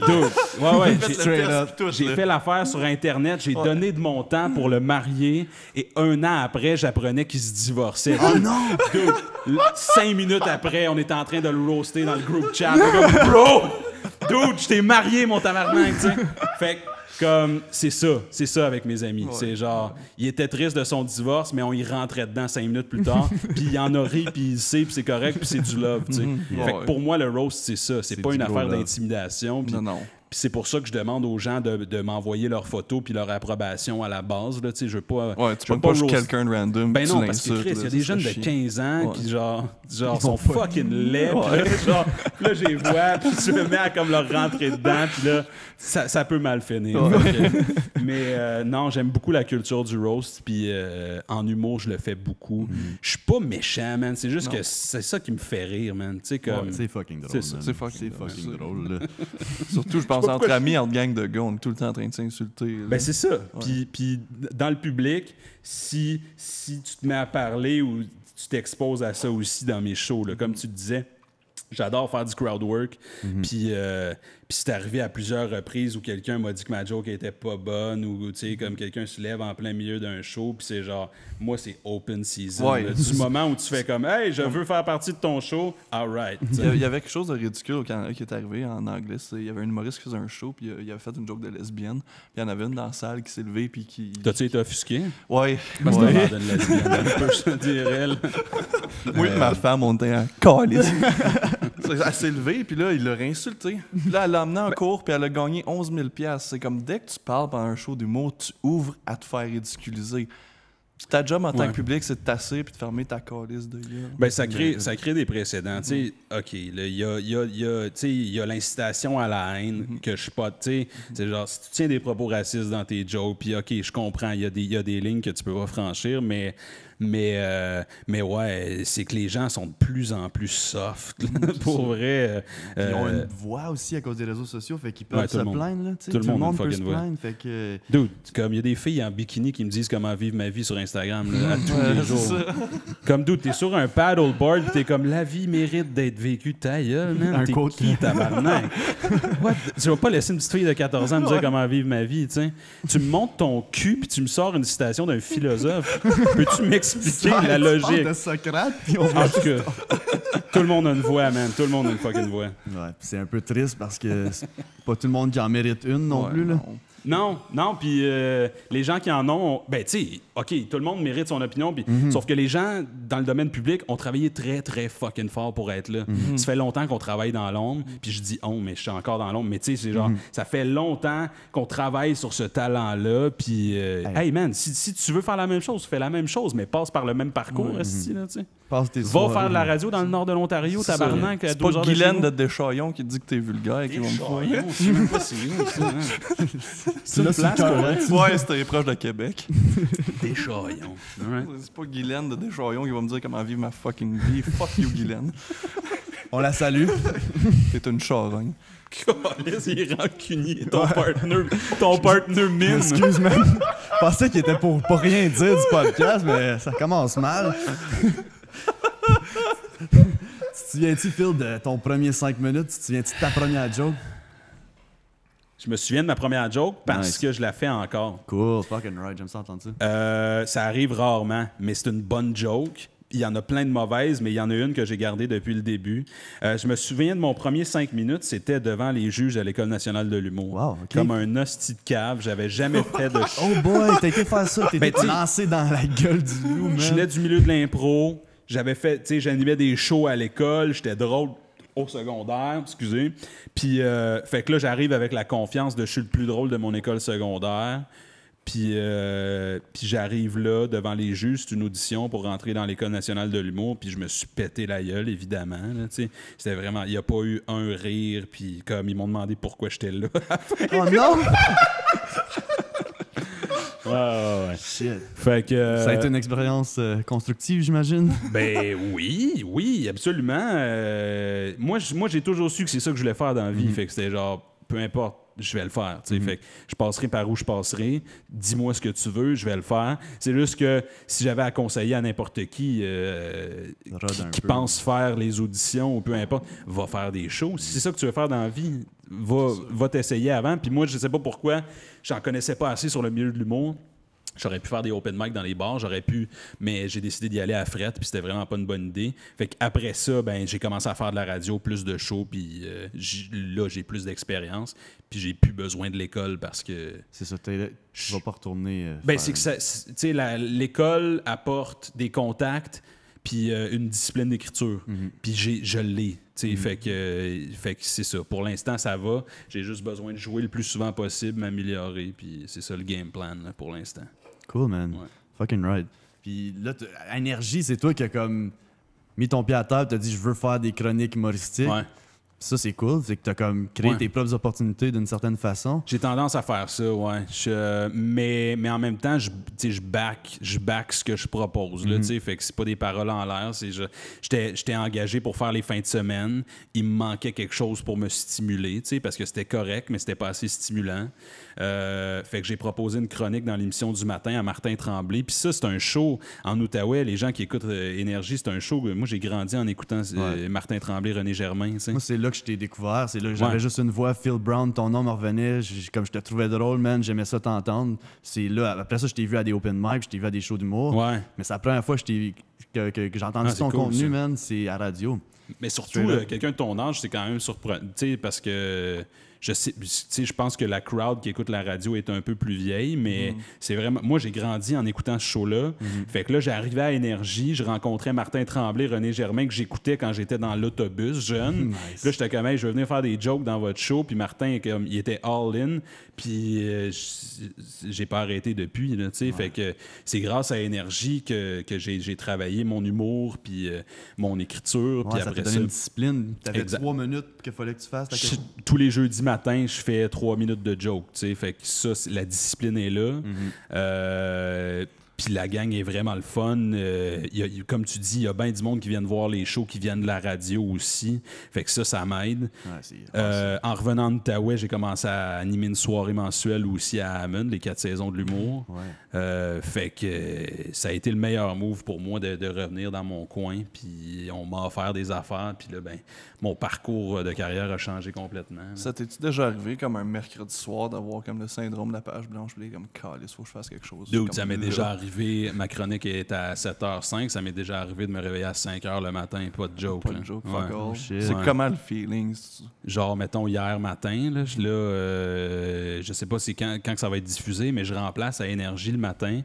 B: Ouais, j'ai fait l'affaire sur Internet, j'ai donné de mon temps pour le marier, et 1 an après, j'apprenais qu'il se divorçait.
A: Oh non!
B: 5 minutes après, on était en train de le roaster dans le group chat. Comme, bro! Dude, je t'ai marié, mon tabarnak, tu sais. Fait que, comme, c'est ça avec mes amis. Ouais. C'est genre, il était triste de son divorce, mais on y rentrait dedans 5 minutes plus tard, puis il en a ri, puis il sait, puis c'est correct, puis c'est du love, tu sais. Fait que pour moi, le roast, c'est ça. C'est pas une affaire d'intimidation.
C: Non.
B: Puis c'est pour ça que je demande aux gens de m'envoyer leurs photos puis leur approbation à la base. Là, je veux pas.
C: Ouais, tu peux pas juste quelqu'un de random.
B: Ben non, parce que Chris, il y a des jeunes de 15 ans qui genre sont fucking laids. Puis là, je les vois, puis je me mets à comme leur rentrer dedans, puis là, ça peut mal finir. Mais non, j'aime beaucoup la culture du roast, puis en humour, je le fais beaucoup. Je suis pas méchant, man. C'est juste que c'est ça qui me fait rire, man. Comme...
A: c'est fucking drôle.
C: C'est fucking
A: drôle. Là.
C: Surtout, je pense, entre amis, entre gang de gars, on est tout le temps en train de s'insulter.
B: Ben c'est ça. Puis dans le public, si tu te mets à parler ou tu t'exposes à ça aussi dans mes shows, là, comme tu disais, j'adore faire du crowd work. Puis c'est arrivé à plusieurs reprises où quelqu'un m'a dit que ma joke était pas bonne ou tu sais comme quelqu'un se lève en plein milieu d'un show puis c'est genre moi c'est open season.
C: Ouais.
B: Là, du moment où tu fais comme hey je veux faire partie de ton show, alright.
C: Il y avait quelque chose de ridicule au Canada qui est arrivé en anglais. Il y avait un humoriste qui faisait un show puis il avait fait une joke de lesbienne. Puis il y en avait une dans la salle qui s'est levée puis qui...
B: T'as-tu été offusqué?
C: Ouais.
B: Parce que t'as l'air d'une lesbienne un peu, je te dirais. Là.
C: Oui, ma femme, on était en calice. Elle s'est levée, puis là, il l'a réinsulté. Puis là, elle l'a emmené en cours, puis elle a gagné 11 000 $. C'est comme dès que tu parles pendant un show d'humour, tu ouvres à te faire ridiculiser. Puis ta job en tant que public, c'est de tasser puis de fermer ta calice de gueule.
B: Ben, ça crée des précédents. Tu sais, OK, il y a l'incitation à la haine que je suis pas. Tu sais, c'est genre, si tu tiens des propos racistes dans tes jokes, puis OK, je comprends, il y a des lignes que tu peux pas franchir, mais ouais, c'est que les gens sont de plus en plus soft. Là, pour vrai.
A: Ils ont une voix aussi à cause des réseaux sociaux, fait qu'ils peuvent se plaindre. Là,
B: tout le monde
A: peut se plaindre. Fait que...
B: Dude, comme il y a des filles en bikini qui me disent comment vivre ma vie sur Instagram là, à tous les jours. Comme dude, t'es sur un paddleboard pis t'es comme la vie mérite d'être vécue, ta gueule, man. T'es qui, tabarnak? Tu vas pas laisser une petite fille de 14 ans me dire comment vivre ma vie, tu sais. Tu me montres ton cul puis tu me sors une citation d'un philosophe. Peux-tu m'expliquer la logique?
A: De Socrate,
B: en tout cas, tout le monde a une voix, man. Tout le monde a une fucking voix.
A: Ouais, c'est un peu triste parce que c'est pas tout le monde qui en mérite une non plus. Là.
B: Non, puis les gens qui en ont, ben tu sais, OK, tout le monde mérite son opinion, pis, sauf que les gens dans le domaine public ont travaillé très, très fucking fort pour être là. Ça fait longtemps qu'on travaille dans l'ombre, puis je dis « on », mais je suis encore dans l'ombre, mais tu sais, c'est genre, ça fait longtemps qu'on travaille sur ce talent-là, puis hey man, si tu veux faire la même chose, fais la même chose, mais passe par le même parcours, esti, là, tu sais. Va faire de la radio dans le nord de l'Ontario, tabarnak, à 12 heures de chez nous.
C: C'est pas Guylaine de Deschaillons qui dit que t'es vulgaire qui va me faire.
B: Je sais même pas si c'est ça, hein. C'est une place correcte.
C: Ouais, c'était proche de Québec.
B: Deschaillons.
C: C'est pas Guylaine de Deschaillons qui va me dire comment vivre ma fucking vie. Fuck you, Guylaine.
A: On la salue.
C: T'es une charogne.
B: Calisse, il est rancunier, ton partner mine.
A: Excuse-moi. Je pensais qu'il était pour pas rien dire du podcast, mais ça commence mal. Tu te souviens-tu, Phil, de ton premier 5 minutes? Tu te souviens-tu de ta première joke?
B: Je me souviens de ma première joke parce que je la fais encore.
A: Cool, fucking right, j'aime ça entendre ça.
B: Ça arrive rarement, mais c'est une bonne joke. Il y en a plein de mauvaises, mais il y en a une que j'ai gardée depuis le début. Je me souviens de mon premier 5 minutes, c'était devant les juges à l'École nationale de l'humour.
A: Wow, OK.
B: Comme un hostie de cave. J'avais jamais fait de...
A: Oh boy, t'as été faire ça. T'es lancé dans la gueule du loup, man.
B: Je venais du milieu de l'impro. J'avais fait, tu sais, j'animais des shows à l'école. J'étais drôle au secondaire, excusez. Puis, fait que là, j'arrive avec la confiance de je suis le plus drôle de mon école secondaire. Puis j'arrive là, devant les juges, c'est une audition pour rentrer dans l'École nationale de l'humour, puis je me suis pété la gueule, évidemment. Là, c'était vraiment... Il n'y a pas eu un rire, puis comme ils m'ont demandé pourquoi j'étais là.
A: Oh non!
B: Ouais.
A: Shit.
B: Fait que,
A: ça a été une expérience constructive, j'imagine?
B: Ben oui, absolument. Moi, j'ai toujours su que c'est ça que je voulais faire dans la vie. Fait que c'était genre, peu importe, je vais le faire. Fait que je passerai par où je passerai. Dis-moi ce que tu veux, je vais le faire. C'est juste que si j'avais à conseiller à n'importe qui pense faire les auditions ou peu importe, va faire des shows. Si c'est ça que tu veux faire dans la vie, va t'essayer avant. Puis moi, je sais pas pourquoi, j'en connaissais pas assez sur le milieu de l'humour. J'aurais pu faire des open mic dans les bars, mais j'ai décidé d'y aller à fret, puis c'était vraiment pas une bonne idée. Fait qu'après ça, ben j'ai commencé à faire de la radio, plus de shows, puis là, j'ai plus d'expérience, puis j'ai plus besoin de l'école parce que...
A: C'est ça, je vais pas retourner...
B: Ben c'est que ça, tu sais, l'école apporte des contacts, puis une discipline d'écriture, puis je l'ai. Fait que c'est ça. Pour l'instant, ça va. J'ai juste besoin de jouer le plus souvent possible, m'améliorer, puis c'est ça le game plan là, pour l'instant.
A: Cool, man. Ouais. Fucking right. Puis là, Énergie, c'est toi qui as comme mis ton pied à terre, t'as dit je veux faire des chroniques humoristiques. Ouais. Ça, c'est cool. C'est que t'as comme créé tes propres opportunités d'une certaine façon.
B: J'ai tendance à faire ça, ouais. Mais en même temps, je back ce que je propose. Là, fait que c'est pas des paroles en l'air. J'étais engagé pour faire les fins de semaine. Il me manquait quelque chose pour me stimuler, parce que c'était correct, mais c'était pas assez stimulant. Fait que j'ai proposé une chronique dans l'émission du matin à Martin Tremblay. Puis ça, c'est un show en Outaouais. Les gens qui écoutent Énergie, c'est un show. Moi, j'ai grandi en écoutant Martin Tremblay, René Germain.
A: Moi, c'est là là que je t'ai découvert. C'est là que j'avais juste une voix, Phil Brown, ton nom me revenait. Comme je te trouvais drôle, man, j'aimais ça t'entendre. C'est là, après ça, je t'ai vu à des open mic, je t'ai vu à des shows d'humour.
B: Ouais.
A: Mais c'est la première fois que j'ai entendu ton
B: cool,
A: contenu,
B: ça.
A: man, c'est à radio.
B: Mais surtout, quelqu'un de ton âge, c'est quand même surprenant. Tu sais, parce que je pense que la crowd qui écoute la radio est un peu plus vieille, mais c'est vraiment. Moi, j'ai grandi en écoutant ce show-là. Fait que là, j'arrivais à Énergie, je rencontrais Martin Tremblay, René Germain, que j'écoutais quand j'étais dans l'autobus jeune.
A: Nice.
B: Là, j'étais comme, hey, je veux venir faire des jokes dans votre show. Puis Martin, il était all-in. Puis j'ai pas arrêté depuis. Là, fait que c'est grâce à Énergie que j'ai travaillé mon humour, puis mon écriture. Puis
A: Ça
B: après
A: t'a donné une discipline. T'avais 3 minutes qu'il fallait que tu fasses.
B: Tous les jeudis matin, je fais 3 minutes de joke. Fait que ça, la discipline est là. Puis la gang est vraiment le fun. Comme tu dis, il y a bien du monde qui viennent voir les shows, qui viennent de la radio aussi. Fait que ça m'aide. En revenant en Outaouais, j'ai commencé à animer une soirée mensuelle aussi à Hammond, les 4 saisons de l'humour. Fait que ça a été le meilleur move pour moi de revenir dans mon coin. Puis on m'a offert des affaires. Puis là, ben, mon parcours de carrière a changé complètement.
C: Ça t'es-tu déjà arrivé comme un mercredi soir d'avoir comme le syndrome de la page blanche, puis comme calice, faut que je fasse quelque chose?
B: Dude, ça m'est déjà arrivé. Ma chronique est à 7h05. Ça m'est déjà arrivé de me réveiller à 5h le matin. Pas de joke.
C: Pas de joke, fuck all.
A: C'est
C: comment le feeling?
B: Genre, mettons, hier matin, là, je sais pas c'est quand ça va être diffusé, mais je remplace à Énergie le matin.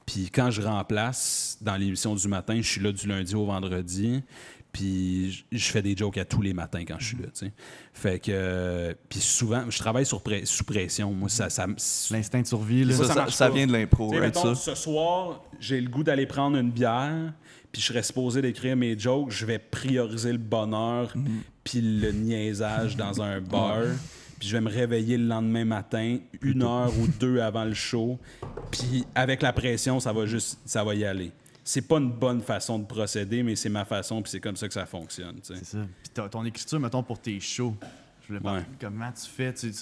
B: Puis quand je remplace dans l'émission du matin, je suis là du lundi au vendredi. Puis je fais des jokes à tous les matins quand je suis là, tu sais. Fait que... puis souvent, je travaille sous pression. Moi,
A: l'instinct de survie, là.
C: Ça vient de l'impro, right,
B: mettons,
C: ça?
B: ce soir, j'ai le goût d'aller prendre une bière, puis je serais supposé d'écrire mes jokes. Je vais prioriser le bonheur puis le niaisage dans un bar. Puis je vais me réveiller le lendemain matin, 1 heure ou 2 avant le show. Puis avec la pression, ça va y aller. C'est pas une bonne façon de procéder, mais c'est ma façon, puis c'est comme ça que ça fonctionne. T'sais.
A: C'est ça. Puis ton écriture, mettons, pour tes shows, je voulais parler, comment tu fais? Tu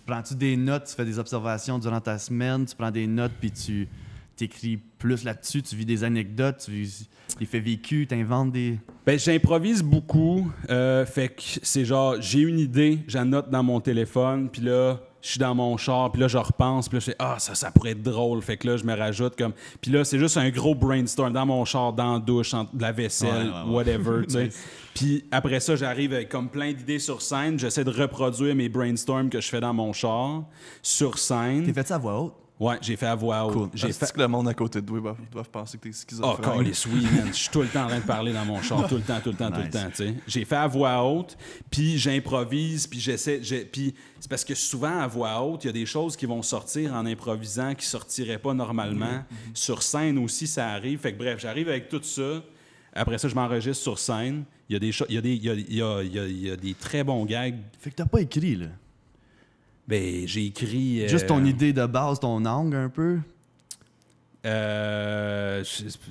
A: prends-tu des notes, tu fais des observations durant ta semaine, tu prends des notes, puis tu t'écris plus là-dessus, tu vis des anecdotes, tu vis des faits vécus, tu inventes des...
B: Ben, j'improvise beaucoup. Fait que c'est genre, j'ai une idée, j'annote dans mon téléphone, puis là... Je suis dans mon char, puis là, je repense, puis là, je fais « ça pourrait être drôle ». Fait que là, je me rajoute comme... Puis là, c'est juste un gros brainstorm dans mon char, dans la douche, de la vaisselle, whatever, tu sais. Puis après ça, j'arrive avec comme plein d'idées sur scène. J'essaie de reproduire mes brainstorms que je fais dans mon char sur scène.
A: T'es fait ça à voix haute?
B: Ouais, j'ai fait à voix haute.
C: Cool. Est-ce que le monde à côté de toi doivent penser que t'es schizophrène?
B: Oh, calisse, oui, man. Je suis tout le temps en train de parler dans mon char, tout le temps, tu sais. J'ai fait à voix haute, puis j'improvise, puis puis c'est parce que souvent, à voix haute, il y a des choses qui vont sortir en improvisant qui sortiraient pas normalement. Sur scène aussi, ça arrive. Fait que bref, j'arrive avec tout ça. Après ça, je m'enregistre sur scène. Il y a des très bons gags.
A: Fait que t'as pas écrit, là?
B: Ben, j'ai écrit...
A: Juste ton idée de base, ton angle, un peu?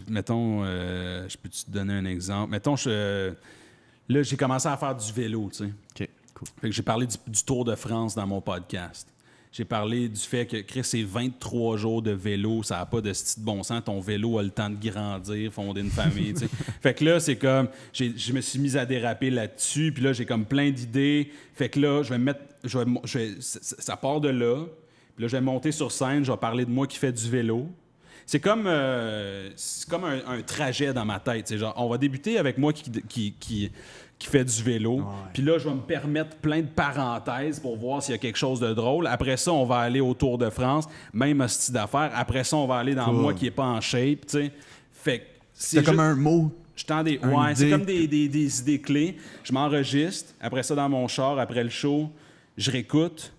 B: Mettons, je peux-tu te donner un exemple? Mettons, là, j'ai commencé à faire du vélo, tu sais.
A: OK, cool.
B: Fait que j'ai parlé du Tour de France dans mon podcast. J'ai parlé du fait que, Chris, c'est 23 jours de vélo, ça n'a pas de style de bon sens. Ton vélo a le temps de grandir, fonder une famille, tu sais. Fait que là, c'est comme... Je me suis mis à déraper là-dessus, puis là, j'ai comme plein d'idées. Fait que là, je vais me mettre... ça part de là. Puis là, je vais monter sur scène, je vais parler de moi qui fais du vélo. C'est comme un trajet dans ma tête. Genre, on va débuter avec moi qui fait du vélo. Ouais. Puis là, je vais me permettre plein de parenthèses pour voir s'il y a quelque chose de drôle. Après ça, on va aller au Tour de France, même style d'affaires. Après ça, on va aller dans moi qui n'est pas en shape. T'sais. Fait que
A: c'est comme un mot.
B: C'est comme des idées clés. Je m'enregistre. Après ça, dans mon char, après le show, je réécoute.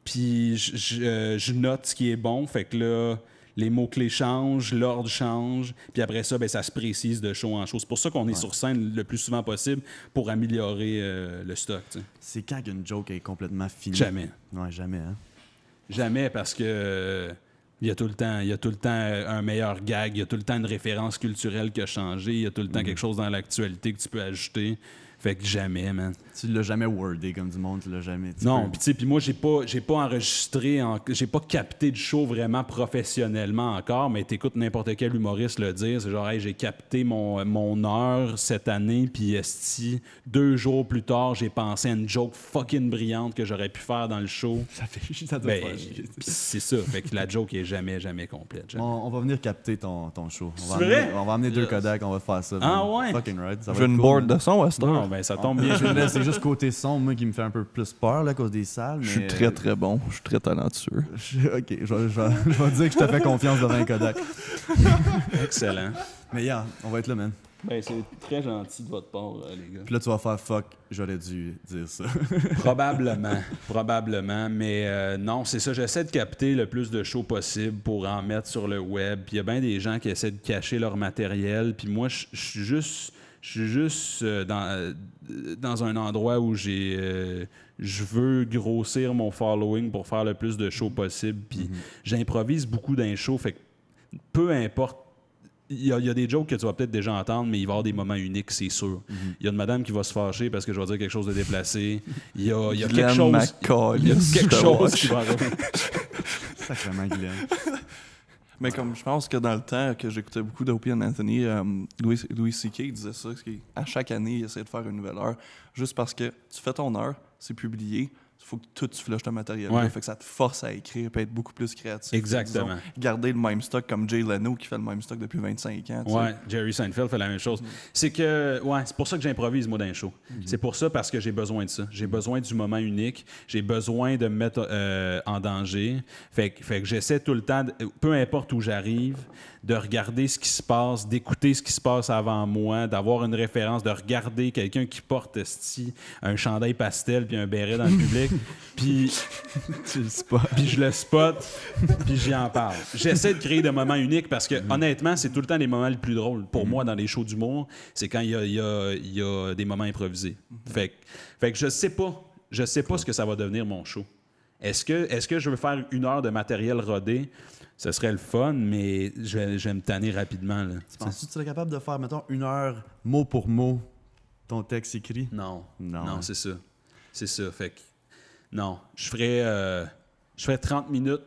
B: Puis je note ce qui est bon. Fait que là... Les mots-clés changent, l'ordre change, puis après ça, ben, ça se précise de show en show. C'est pour ça qu'on est sur scène le plus souvent possible pour améliorer le stock. T'sais.
A: C'est quand qu'une joke est complètement finie?
B: Jamais.
A: Ouais, jamais, hein?
B: Jamais, parce que il y a tout le temps un meilleur gag, il y a tout le temps une référence culturelle qui a changé, il y a tout le temps quelque chose dans l'actualité que tu peux ajouter. Fait que jamais, man.
A: Tu l'as jamais wordé comme du monde, tu l'as jamais...
B: Non, puis tu sais, puis moi, j'ai pas enregistré, j'ai pas capté de show vraiment professionnellement encore, mais t'écoutes n'importe quel humoriste le dire, c'est genre, hey, j'ai capté mon heure cette année, puis esti, 2 jours plus tard, j'ai pensé à une joke fucking brillante que j'aurais pu faire dans le show.
A: Ça doit faire chier.
B: C'est ça, fait que la joke est jamais complète. Jamais.
A: On va venir capter ton show. On va amener 2 Kodak, on va faire ça.
B: Ah ouais?
A: Fucking right.
C: J'ai une board de son à cette heure.
B: Non, ben ça tombe bien.
A: C'est juste côté son, moi, qui me fait un peu plus peur là, à cause des salles.
C: Je suis très très bon, je suis très talentueux.
A: Ok, je vais dire que je te fais confiance devant un Kodak.
B: Excellent.
A: Mais yeah, on va être là, man.
B: Ben, c'est très gentil de votre part, les gars.
A: Puis là, tu vas faire fuck, j'aurais dû dire ça.
B: Probablement, mais non, c'est ça. J'essaie de capter le plus de shows possible pour en mettre sur le web. Puis il y a bien des gens qui essaient de cacher leur matériel. Puis moi, je suis juste dans un endroit où je veux grossir mon following pour faire le plus de shows possible. Puis j'improvise beaucoup dans les shows. Fait que peu importe. Il y a des jokes que tu vas peut-être déjà entendre, mais il va y avoir des moments uniques, c'est sûr. Il y a une madame qui va se fâcher parce que je vais dire quelque chose de déplacé. Il y a quelque chose qui va arriver.
A: Sacrément, Guylaine.
C: Mais comme je pense que dans le temps que j'écoutais beaucoup d'Opie and Anthony, Louis C.K. disait ça, à chaque année, il essayait de faire une nouvelle heure, juste parce que tu fais ton heure, c'est publié, il faut que tout tu flushes ton matériel.
B: Ouais.
C: Fait que ça te force à écrire et être beaucoup plus créatif.
B: Exactement.
C: Disons, garder le même stock comme Jay Leno qui fait le même stock depuis 25 ans.
B: Ouais, Jerry Seinfeld fait la même chose. C'est pour ça que j'improvise, moi, dans les shows. C'est pour ça parce que j'ai besoin de ça. J'ai besoin du moment unique. J'ai besoin de me mettre en danger. Fait que j'essaie tout le temps, peu importe où j'arrive, de regarder ce qui se passe, d'écouter ce qui se passe avant moi, d'avoir une référence, de regarder quelqu'un qui porte un chandail pastel puis un béret dans le public, puis je le spot, puis j'y en parle. J'essaie de créer des moments uniques parce que, honnêtement, c'est tout le temps les moments les plus drôles pour moi dans les shows d'humour, c'est quand il y a des moments improvisés. Fait que je sais pas ce que ça va devenir mon show. Est-ce que je veux faire 1 heure de matériel rodé? Ce serait le fun, mais je vais me tanner rapidement. Là.
A: Tu penses que tu serais capable de faire, mettons, 1 heure, mot pour mot, ton texte écrit?
B: Non,
A: hein.
B: c'est ça. C'est ça. Fait que, non, je ferais 30 minutes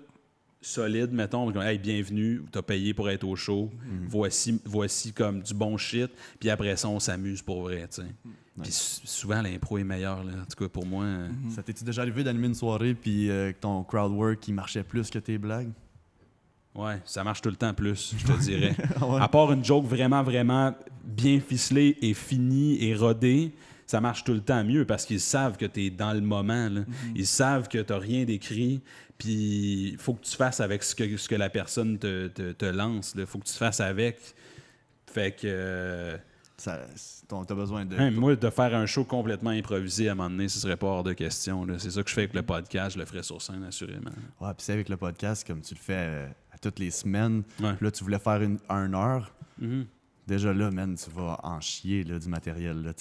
B: solides, mettons, comme, hey, bienvenue, t'as payé pour être au show, voici comme du bon shit, puis après ça, on s'amuse pour vrai, tu sais. Puis souvent, l'impro est meilleure, là. En tout cas, pour moi...
A: Ça t'est-tu déjà arrivé d'animer une soirée puis que ton crowd work, il marchait plus que tes blagues?
B: Ouais, ça marche tout le temps plus, je te dirais.
A: Ouais.
B: À part une joke vraiment, vraiment bien ficelée et finie et rodée, ça marche tout le temps mieux parce qu'ils savent que tu es dans le moment. Là. Ils savent que tu n'as rien d'écrit, puis il faut que tu fasses avec ce que la personne te lance. Il faut que tu fasses avec. Fait que...
A: t'as besoin de...
B: moi, de faire un show complètement improvisé à un moment donné, ce serait pas hors de question. Là. C'est ça que je fais avec le podcast, je le ferais sur scène, assurément.
A: Ouais, puis c'est avec le podcast, comme tu le fais à toutes les semaines.
B: Ouais.
A: Puis là, tu voulais faire 1 heure. Déjà là, man, tu vas en chier là, du matériel. Là,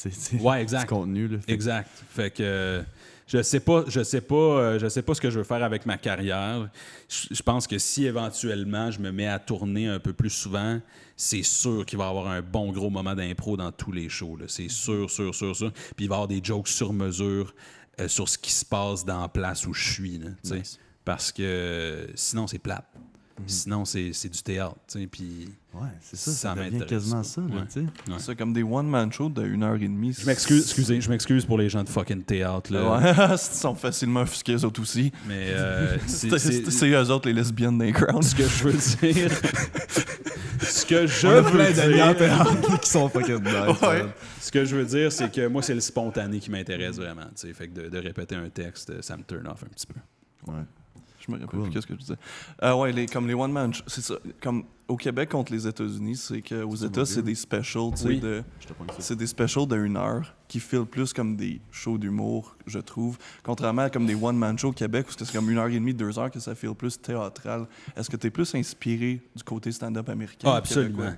B: ouais, exact.
A: Du contenu. Là,
B: exact. Fait que je sais pas ce que je veux faire avec ma carrière. Je pense que si éventuellement je me mets à tourner un peu plus souvent, c'est sûr qu'il va y avoir un bon gros moment d'impro dans tous les shows. Là. C'est sûr. Puis il va y avoir des jokes sur mesure sur ce qui se passe dans la place où je suis. Là, nice. Parce que sinon, c'est plate. Sinon, c'est du théâtre. Puis
A: ouais, c'est ça devient quasiment ça. Là,
C: ouais. C'est comme des one-man shows de 1h30.
B: Je m'excuse pour les gens de fucking théâtre. Là.
C: Ouais, ils sont facilement offusqués, eux autres aussi.
B: Mais
C: c'est eux autres, les lesbiennes d'un crowd.
B: Ce que je veux dire... Ce que je veux dire, c'est que moi, c'est le spontané qui m'intéresse vraiment. T'sais. Fait que de répéter un texte, ça me turn off un petit peu.
C: Ouais. Je me rappelle plus qu'est-ce que je disais. Ouais, comme les one-man, c'est ça. Comme au Québec contre les États-Unis, c'est qu'aux États, c'est des specials, c'est des specials de 1 heure qui filent plus comme des shows d'humour, je trouve. Contrairement à comme des one-man shows au Québec, où c'est comme 1h30, 2 heures que ça file plus théâtral. Est-ce que tu es plus inspiré du côté stand-up américain?
B: Ah, absolument. Québécois?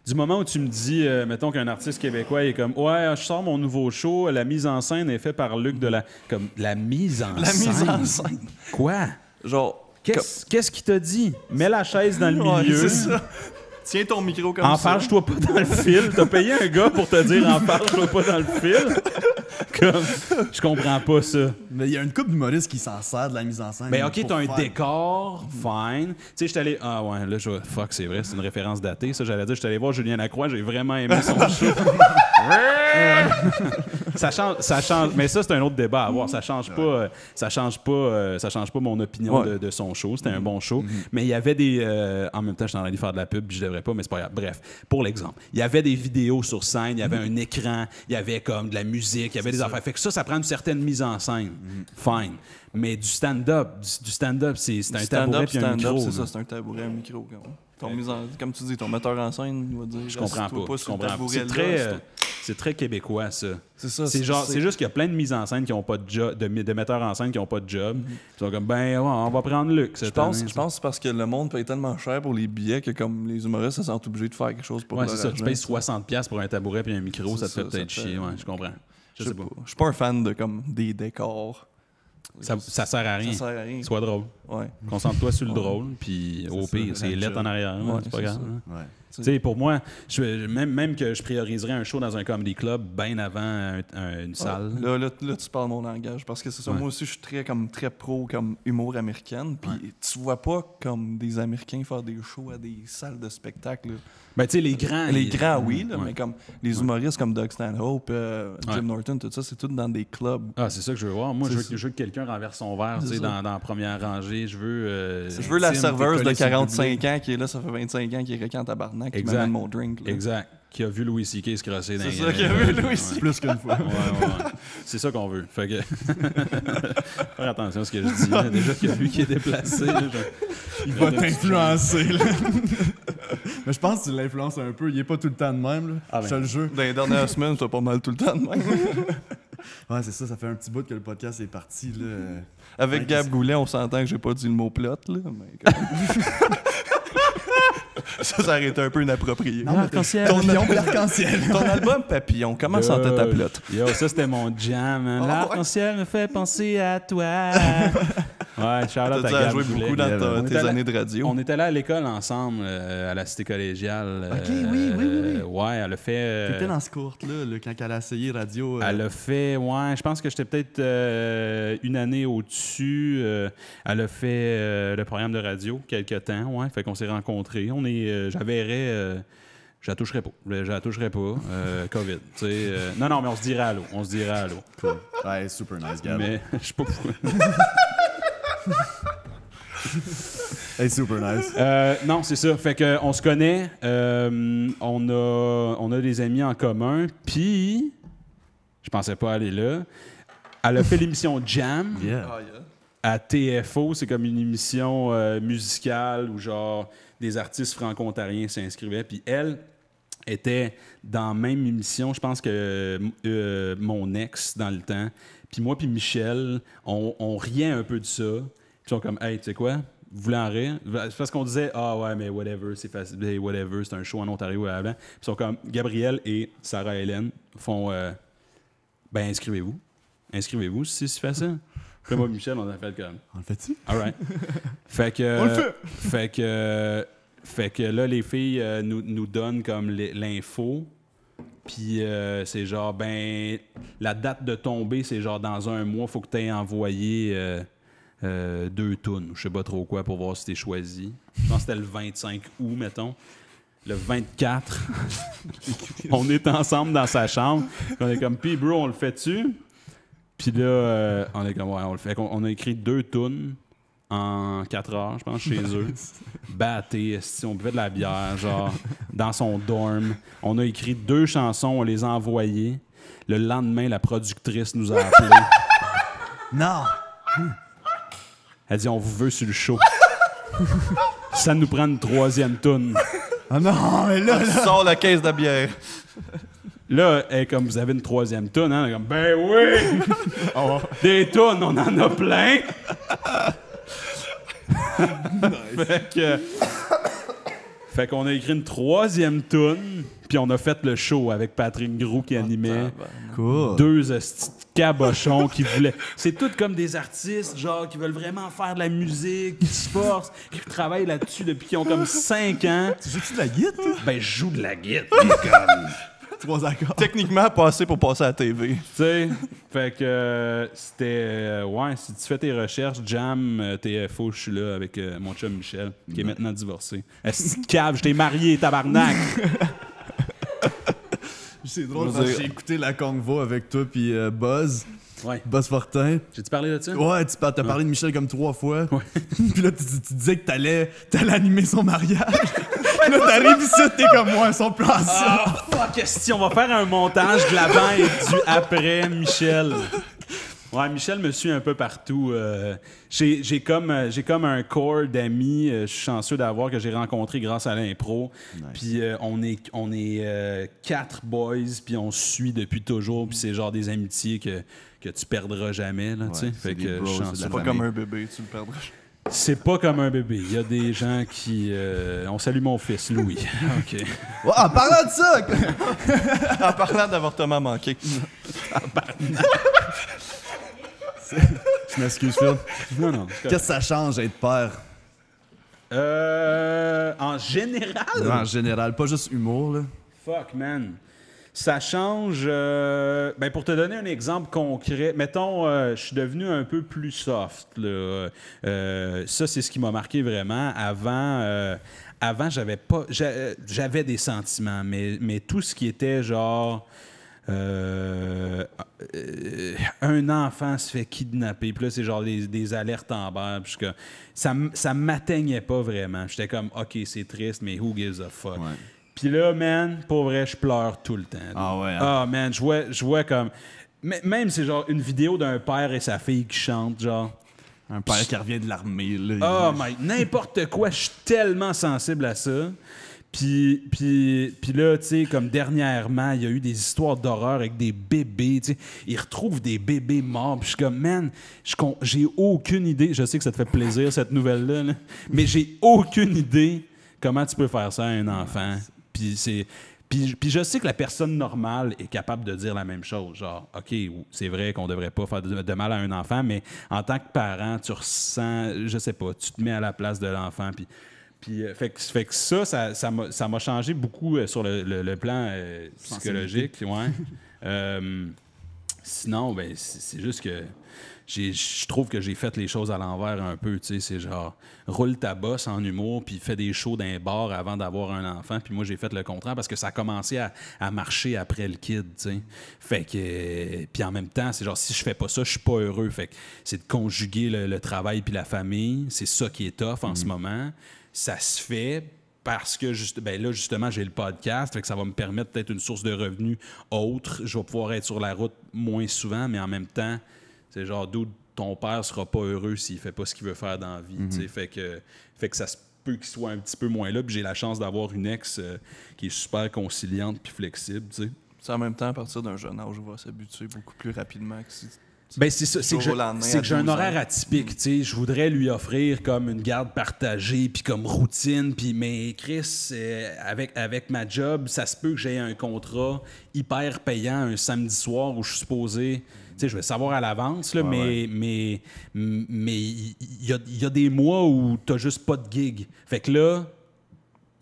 B: Du moment où tu me dis, mettons qu'un artiste québécois est comme, ouais, je sors mon nouveau show, la mise en scène est faite par Luc de la... Comme, la mise en scène? Quoi?
C: Genre...
B: Qu'est-ce qu'il t'a dit? Mets la chaise dans le milieu.
C: Ouais, c'est ça. Tiens ton micro comme
B: En
C: ça.
B: parle-toi pas dans le fil. T'as payé un gars pour te dire en parle-toi pas dans le fil. Comme, je comprends pas ça.
A: Mais il y a une couple d'humoristes qui s'en servent de la mise en scène.
B: Ben ok,
A: pour
B: t'as un
A: faire-
B: décor, fine. Tu sais, j'étais allé... Ah ouais, là, fuck, c'est vrai, c'est une référence datée. Ça, j'allais dire, j'étais allé voir Julien Lacroix, j'ai vraiment aimé son show. ça change, mais ça, c'est un autre débat à avoir. Ça change pas mon opinion de son show. C'était un bon show. Mais il y avait des... en même temps, je suis en train de faire de la pub, puis je devrais pas, mais c'est pas grave. Bref, pour l'exemple, il y avait des vidéos sur scène, il y avait un écran, il y avait comme de la musique, il y avait des affaires. Fait que ça prend une certaine mise en scène. Fine. Mais du stand-up, c'est un tabouret puis un micro.
C: C'est ça, c'est un tabouret, un micro. Comme tu dis, ton metteur en scène, il va dire...
B: Je comprends pas.
C: sur le tabouret
B: C'est très québécois, ça.
C: C'est ça.
B: C'est juste qu'il y a plein de mises en scène qui n'ont pas de job, de metteurs en scène qui n'ont pas de job. Ils sont comme, ben, ouais, on va prendre Luc.
C: Je pense que c'est parce que le monde paye tellement cher pour les billets que comme les humoristes se sentent obligés de faire quelque chose pour
B: Ouais,
C: leur
B: c'est ça.
C: argent,
B: Tu payes 60$ pour un tabouret puis un micro, ça te fait
C: ça
B: peut-être
C: fait-
B: chier. Ouais, je comprends. Je sais pas.
C: Je suis pas un fan de comme des décors.
B: Ça sert à rien.
C: Ça sert à rien.
B: Sois drôle.
C: Ouais.
B: Concentre-toi sur le drôle, puis au
A: ça,
B: pire, c'est
A: la
B: lettre
A: job.
B: en arrière.
C: Ouais,
B: c'est pas
C: c'est
B: grave.
C: ça.
B: hein.
A: Ouais.
B: Tu sais, pour moi, même que je prioriserais un show dans un comedy club bien avant une salle.
C: Là, tu parles mon langage. Parce que c'est ça,
B: Ouais.
C: moi aussi, je suis très pro comme humour américaine. Puis tu vois pas comme des Américains faire des shows à des salles de spectacle. là.
B: Ben, tu sais, les grands.
C: Les grands, oui, là,
B: Ouais.
C: mais comme les humoristes comme Doug Stanhope, Jim
B: Ouais.
C: Norton, tout ça, c'est tout dans des clubs.
B: Ah, c'est ça que je veux voir. Moi,
C: C'est
B: je veux que quelqu'un renverse son verre, tu sais,
C: C'est ça.
B: dans la première rangée. Je veux.
C: Je veux la
A: Tim,
C: serveuse
A: t'es
C: de
A: collé sur le
C: 45 ans qui est là, ça fait 25 ans, qui est en tabarnak, qui
B: Exact.
C: m'amène mon drink. là.
B: Exact. Qui a vu Louis C.K. se crosser dans
C: C'est
B: les
C: ça qu'il a vu, Louis
B: Ouais.
C: C.K.
A: Plus qu'une fois.
B: Ouais. C'est ça qu'on veut. Fait que. Faire attention à ce que je dis. Là. Déjà qu'il y a lui qui est déplacé. Là,
A: Il va t'influencer, là. Mais je pense que tu l'influences un peu. Il est pas tout le temps de même, là.
B: Ah, ben.
A: Je te le jure.
C: Dans les dernières semaines, c'était pas mal tout le temps de même.
A: Ouais, c'est ça. Ça fait un petit bout que le podcast est parti, là.
C: Avec
A: Ouais,
C: Gab Goulet, on s'entend que j'ai pas dit le mot plot, là. Mais comme- ça aurait été un peu inapproprié.
A: Non, mais ton lion et l'arc-en-ciel.
C: Ton album Papillon, comment sentait ta plotte?
B: Yo, ça c'était mon jam. Hein.
C: Oh,
B: L'arc-en-ciel me fait penser à toi. Ouais, Charlotte
C: T'as
B: à
C: dû à
B: Gab
C: jouer
B: Goulet.
C: beaucoup dans
B: On
C: tes
B: était allé-
C: années de radio.
B: On était là à l'école ensemble, à la cité collégiale.
A: Ok, oui.
B: Ouais, elle a fait.
A: T'étais dans ce cours-là, là, quand elle a essayé radio.
B: Elle a fait, ouais, je pense que j'étais peut-être une année au-dessus. Elle a fait le programme de radio quelque temps, ouais. Fait qu'on s'est rencontrés. Je la toucherais pas. Je la toucherais pas. COVID, tu sais. Non, mais on se dirait allô.
A: Cool. Ouais, super nice, Gab.
B: Mais je sais pas pourquoi.
A: Hey, super nice.
B: Non, c'est ça. Fait que on se connaît. On a des amis en commun. Puis, je pensais pas aller là. Elle a fait l'émission Jam.
A: Yeah.
B: À TFO, c'est comme une émission musicale où genre des artistes franco-ontariens s'inscrivaient. Puis elle était dans la même émission, je pense que mon ex dans le temps. Puis moi puis Michel, on riait un peu de ça. Puis ils sont comme, hey, tu sais quoi? Vous voulez en rire? C'est parce qu'on disait, ah ouais, mais whatever, c'est facile, hey, whatever, c'est un show en Ontario avant. Puis ils sont comme, Gabriel et Sarah-Hélène font, ben inscrivez-vous si c'est facile. Puis moi, Michel, on a fait comme.
A: On le fait-tu?
B: All right. Fait que.
A: On le fait!
B: Fait que là, les filles nous donnent comme l'info. Puis c'est genre, ben, la date de tombée, c'est genre dans un mois, faut que tu aies envoyé 2 tunes. Je sais pas trop quoi pour voir si t'es choisi. Je pense que c'était le 25 août, mettons. Le 24, on est ensemble dans sa chambre. Puis on est comme, puis bro, on le fait-tu? Puis là, on est comme, ouais, on le fait. On a écrit 2 tunes en 4 heures, je pense, chez eux. Batté, on buvait de la bière, genre, dans son dorm. On a écrit 2 chansons, on les a envoyées. Le lendemain, la productrice nous a appelés.
A: Non!
B: Elle dit, on vous veut sur le show. Ça nous prend une 3e tune.
A: Ah non, mais là,
C: Tu sors la caisse de bière.
B: Là, elle est comme, vous avez une 3e tune, hein? Elle est comme, ben oui! Des tunes, on en a plein! Fait qu'on a écrit une 3e toune, puis on a fait le show avec Patrick Gros qui animait.
A: Cool.
B: 2 hosties de cabochons qui voulaient... C'est tout comme des artistes, genre, qui veulent vraiment faire de la musique, qui se forcent, qui travaillent là-dessus depuis qu'ils ont comme 5 ans.
A: Tu joues-tu de la guitare, toi?
B: Ben, je joue de la guitare, mais comme...
A: 3 accords.
C: Techniquement, passé pour passer à la TV.
B: Tu sais, fait que c'était... ouais, si tu fais tes recherches, Jam, TFO, je suis là avec mon chum Michel, qui est maintenant divorcé. Est-ce que cave, je t'ai marié, tabarnak!
A: C'est drôle parce que j'ai écouté la convo avec toi puis Buzz.
B: Ouais.
A: Buzz Fortin.
B: J'ai-tu parlé de ça?
A: Ouais, t'as parlé de Michel comme 3 fois. Ouais. Puis là, tu disais que t'allais animer son mariage. Là, t'arrives ici, t'es comme moi, son plan ça.
B: Ah, fuck, question, on va faire un montage de l'avant et du après, Michel. Ouais, Michel me suit un peu partout. J'ai comme un corps d'amis. Je suis chanceux d'avoir que j'ai rencontré grâce à l'impro. Nice. Puis on est 4 boys, puis on se suit depuis toujours. Puis c'est genre des amitiés que tu perdras jamais. Là, ouais, fait que
C: c'est pas comme un bébé, tu le perdras jamais.
B: C'est pas comme un bébé. Il y a des gens qui... on salue mon fils, Louis. OK.
A: Oh, en parlant de ça!
C: En parlant d'avortement manqué.
A: Je m'excuse, Phil.
B: Non.
A: Qu'est-ce que ça change être père?
B: En général?
A: En général, pas juste humour, là.
B: Fuck, man. Ça change... ben pour te donner un exemple concret, mettons, je suis devenu un peu plus soft. Là. Ça, c'est ce qui m'a marqué vraiment. Avant, j'avais des sentiments, mais tout ce qui était genre... un enfant se fait kidnapper, puis là, c'est genre des alertes en bas, puis ça m'atteignait pas vraiment. J'étais comme, OK, c'est triste, mais who gives a fuck? Ouais. Puis là, man, pour vrai, je pleure tout le temps.
A: Ah ouais? Hein?
B: Ah, man, je vois comme... Même c'est genre une vidéo d'un père et sa fille qui chantent, genre...
A: Un père qui revient de l'armée, là.
B: Oh, my... N'importe quoi, je suis tellement sensible à ça. Puis là, tu sais, comme dernièrement, il y a eu des histoires d'horreur avec des bébés, tu sais. Ils retrouvent des bébés morts. Puis je suis comme, man, j'ai aucune idée. Je sais que ça te fait plaisir, cette nouvelle-là, là, mais j'ai aucune idée comment tu peux faire ça à un enfant. Puis je sais que la personne normale est capable de dire la même chose. Genre, OK, c'est vrai qu'on devrait pas faire de mal à un enfant, mais en tant que parent, tu ressens, je sais pas, tu te mets à la place de l'enfant. Puis fait que ça m'a changé beaucoup sur le plan psychologique. Ouais. Sinon, ben, c'est juste que je trouve que j'ai fait les choses à l'envers un peu. C'est genre, roule ta bosse en humour, puis fais des shows d'un bar avant d'avoir un enfant. Puis moi, j'ai fait le contraire parce que ça a commencé à marcher après le kid. T'sais. Fait que, puis en même temps, c'est genre, si je fais pas ça, je suis pas heureux. Fait que c'est de conjuguer le travail puis la famille. C'est ça qui est tough en ce moment. Ça se fait parce que là, justement, j'ai le podcast, fait que ça va me permettre peut-être une source de revenus autre. Je vais pouvoir être sur la route moins souvent, mais en même temps, c'est genre, d'où ton père sera pas heureux s'il fait pas ce qu'il veut faire dans la vie. Fait que ça se peut qu'il soit un petit peu moins là. Puis j'ai la chance d'avoir une ex qui est super conciliante puis flexible. T'sais.
C: C'est en même temps, à partir d'un jeune âge, on va s'habituer beaucoup plus rapidement que si...
B: Ben c'est ça, c'est que j'ai un horaire atypique, tu sais, je voudrais lui offrir comme une garde partagée puis comme routine, puis mais Chris avec ma job, ça se peut que j'ai un contrat hyper payant un samedi soir où je suis supposé, tu sais, je vais savoir à l'avance là, mais il y a des mois où t'as juste pas de gig. Fait que là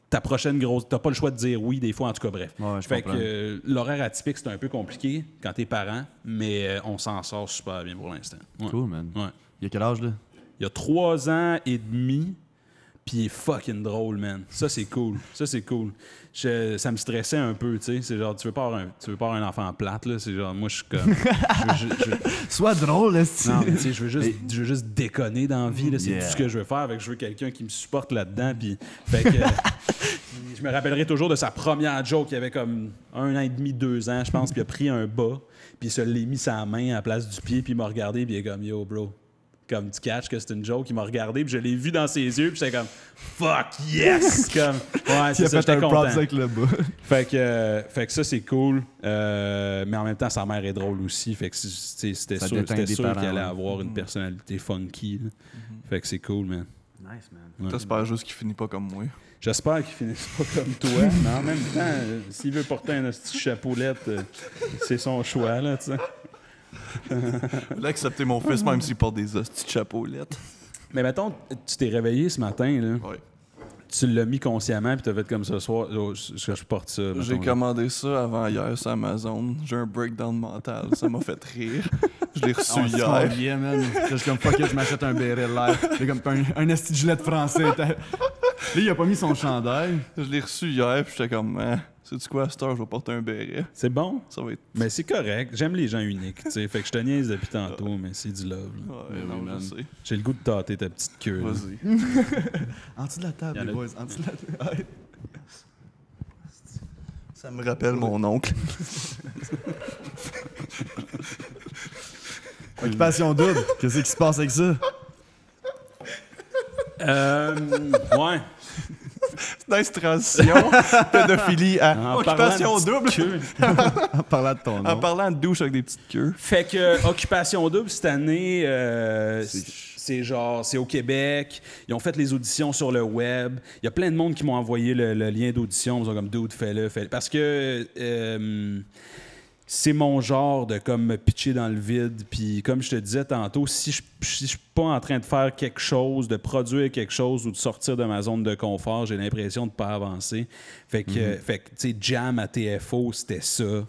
B: ta prochaine grosse... T'as pas le choix de dire oui, des fois, en tout cas, bref.
A: Ouais,
B: fait que l'horaire atypique, c'est un peu compliqué quand t'es parent, mais on s'en sort super bien pour l'instant. Ouais.
A: Cool, man.
B: Ouais.
A: Il y a quel âge, là?
B: Il y a 3 ans et demi, puis il est fucking drôle, man. Ça, c'est cool. Ça me stressait un peu, tu sais. C'est genre, tu veux pas avoir un enfant plate, là. C'est genre, moi, je suis comme...
A: Sois drôle, là,
B: non, tu sais, je veux juste déconner dans la vie, là. C'est tout ce que je veux faire. Fait que je veux quelqu'un qui me supporte là-dedans, puis... Fait que... je me rappellerai toujours de sa première joke. Il avait comme 1 an et demi, 2 ans, je pense, puis il a pris un bas, puis il se l'est mis sa main à la place du pied, puis il m'a regardé, puis il est comme « Yo, bro ». Comme tu catches que c'est une joke, il m'a regardé, puis je l'ai vu dans ses yeux, puis j'étais comme fuck yes, comme ouais, c'est ça, j'étais content.
A: Avec le bas.
B: Fait que ça c'est cool, mais en même temps sa mère est drôle aussi, fait que c'était sûr qu'il allait avoir une personnalité funky. Fait que c'est cool, man.
A: Nice, man.
C: T'espères juste qu'il finit pas comme moi.
B: J'espère qu'il finisse pas comme toi, mais en même temps, s'il veut porter un petit chapeaulette, c'est son choix, là, tu sais.
C: Il a accepté mon fils, même s'il porte des hosties de chapeaulettes.
B: Mais mettons, tu t'es réveillé ce matin, là.
C: Ouais.
B: Tu l'as mis consciemment, puis t'as fait comme ce soir, je porte ça.
C: J'ai
B: mettons, là.
C: commandé ça avant hier sur Amazon. J'ai un breakdown mental. Ça m'a fait rire. Je l'ai reçu hier.
A: Yeah, man. Je suis comme fuck it, je m'achète un béret live. J'ai comme un esti de gilet français. Là, il a pas mis son chandail.
C: Je l'ai reçu hier, puis j'étais comme, sais-tu quoi, à cette heure, je vais porter un béret.
B: C'est bon?
C: Ça va être.
B: Mais c'est correct. J'aime les gens uniques, tu sais. Fait que je te niaise depuis tantôt, mais c'est du love, là.
C: Ouais, non,
A: man.
C: je sais.
B: J'ai le goût de tâter ta petite queue, là.
C: Vas-y.
A: En dessous de la table,
B: Y en
A: les
B: a-
A: boys. En dessous de la table.
C: Ça me rappelle mon oncle.
A: Occupation double. Qu'est-ce qui se passe avec ça?
B: Ouais.
C: Nice transition. Pédophilie à
B: En
C: occupation
B: parlant de
C: double.
B: queue.
A: En parlant de ton nom.
C: En parlant de douche avec des petites queues.
B: Fait que Occupation Double cette année, c'est au Québec. Ils ont fait les auditions sur le web. Il y a plein de monde qui m'ont envoyé le lien d'audition. Ils sont comme dude, fais-le. Parce que c'est mon genre de comme me pitcher dans le vide. Puis comme je te disais tantôt, si je suis pas en train de faire quelque chose, de produire quelque chose ou de sortir de ma zone de confort, j'ai l'impression de pas avancer. Fait que tu sais, jam à TFO, c'était ça.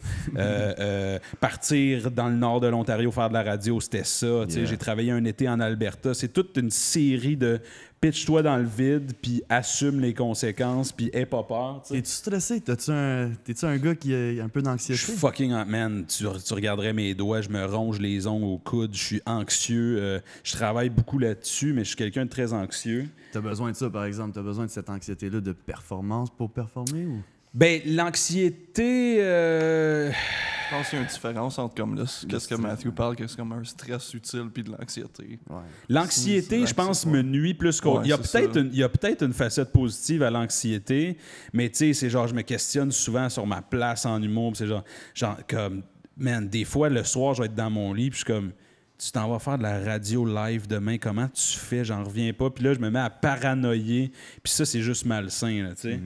B: Partir dans le nord de l'Ontario faire de la radio, c'était ça. Tu sais, j'ai travaillé un été en Alberta. C'est toute une série de pitch-toi dans le vide, puis assume les conséquences, puis aie pas peur. Tu sais.
A: Es-tu stressé? T'es-tu un gars qui a un peu
B: Je
A: d'anxiété?
B: suis fucking man. Tu regarderais mes doigts, je me ronge les ongles au coude, je suis anxieux. Je travaille beaucoup là-dessus, mais je suis quelqu'un de très anxieux.
A: T'as besoin de ça, par exemple? T'as besoin de cette anxiété-là de performance pour performer? Ou?
B: Ben, l'anxiété.
C: Je pense qu'il y a une différence entre comme là, qu'est-ce que Matthew parle, qu'est-ce comme un stress utile puis de l'anxiété.
A: Ouais.
B: L'anxiété, je pense, me nuit plus qu'autre.
C: Ouais,
B: il y a peut-être une facette positive à l'anxiété, mais tu sais, c'est genre, je me questionne souvent sur ma place en humour. Puis c'est genre, comme, man, des fois, le soir, je vais être dans mon lit, puis je suis comme, tu t'en vas faire de la radio live demain, comment tu fais? J'en reviens pas. Puis là, je me mets à paranoïer, puis ça, c'est juste malsain, là, tu sais.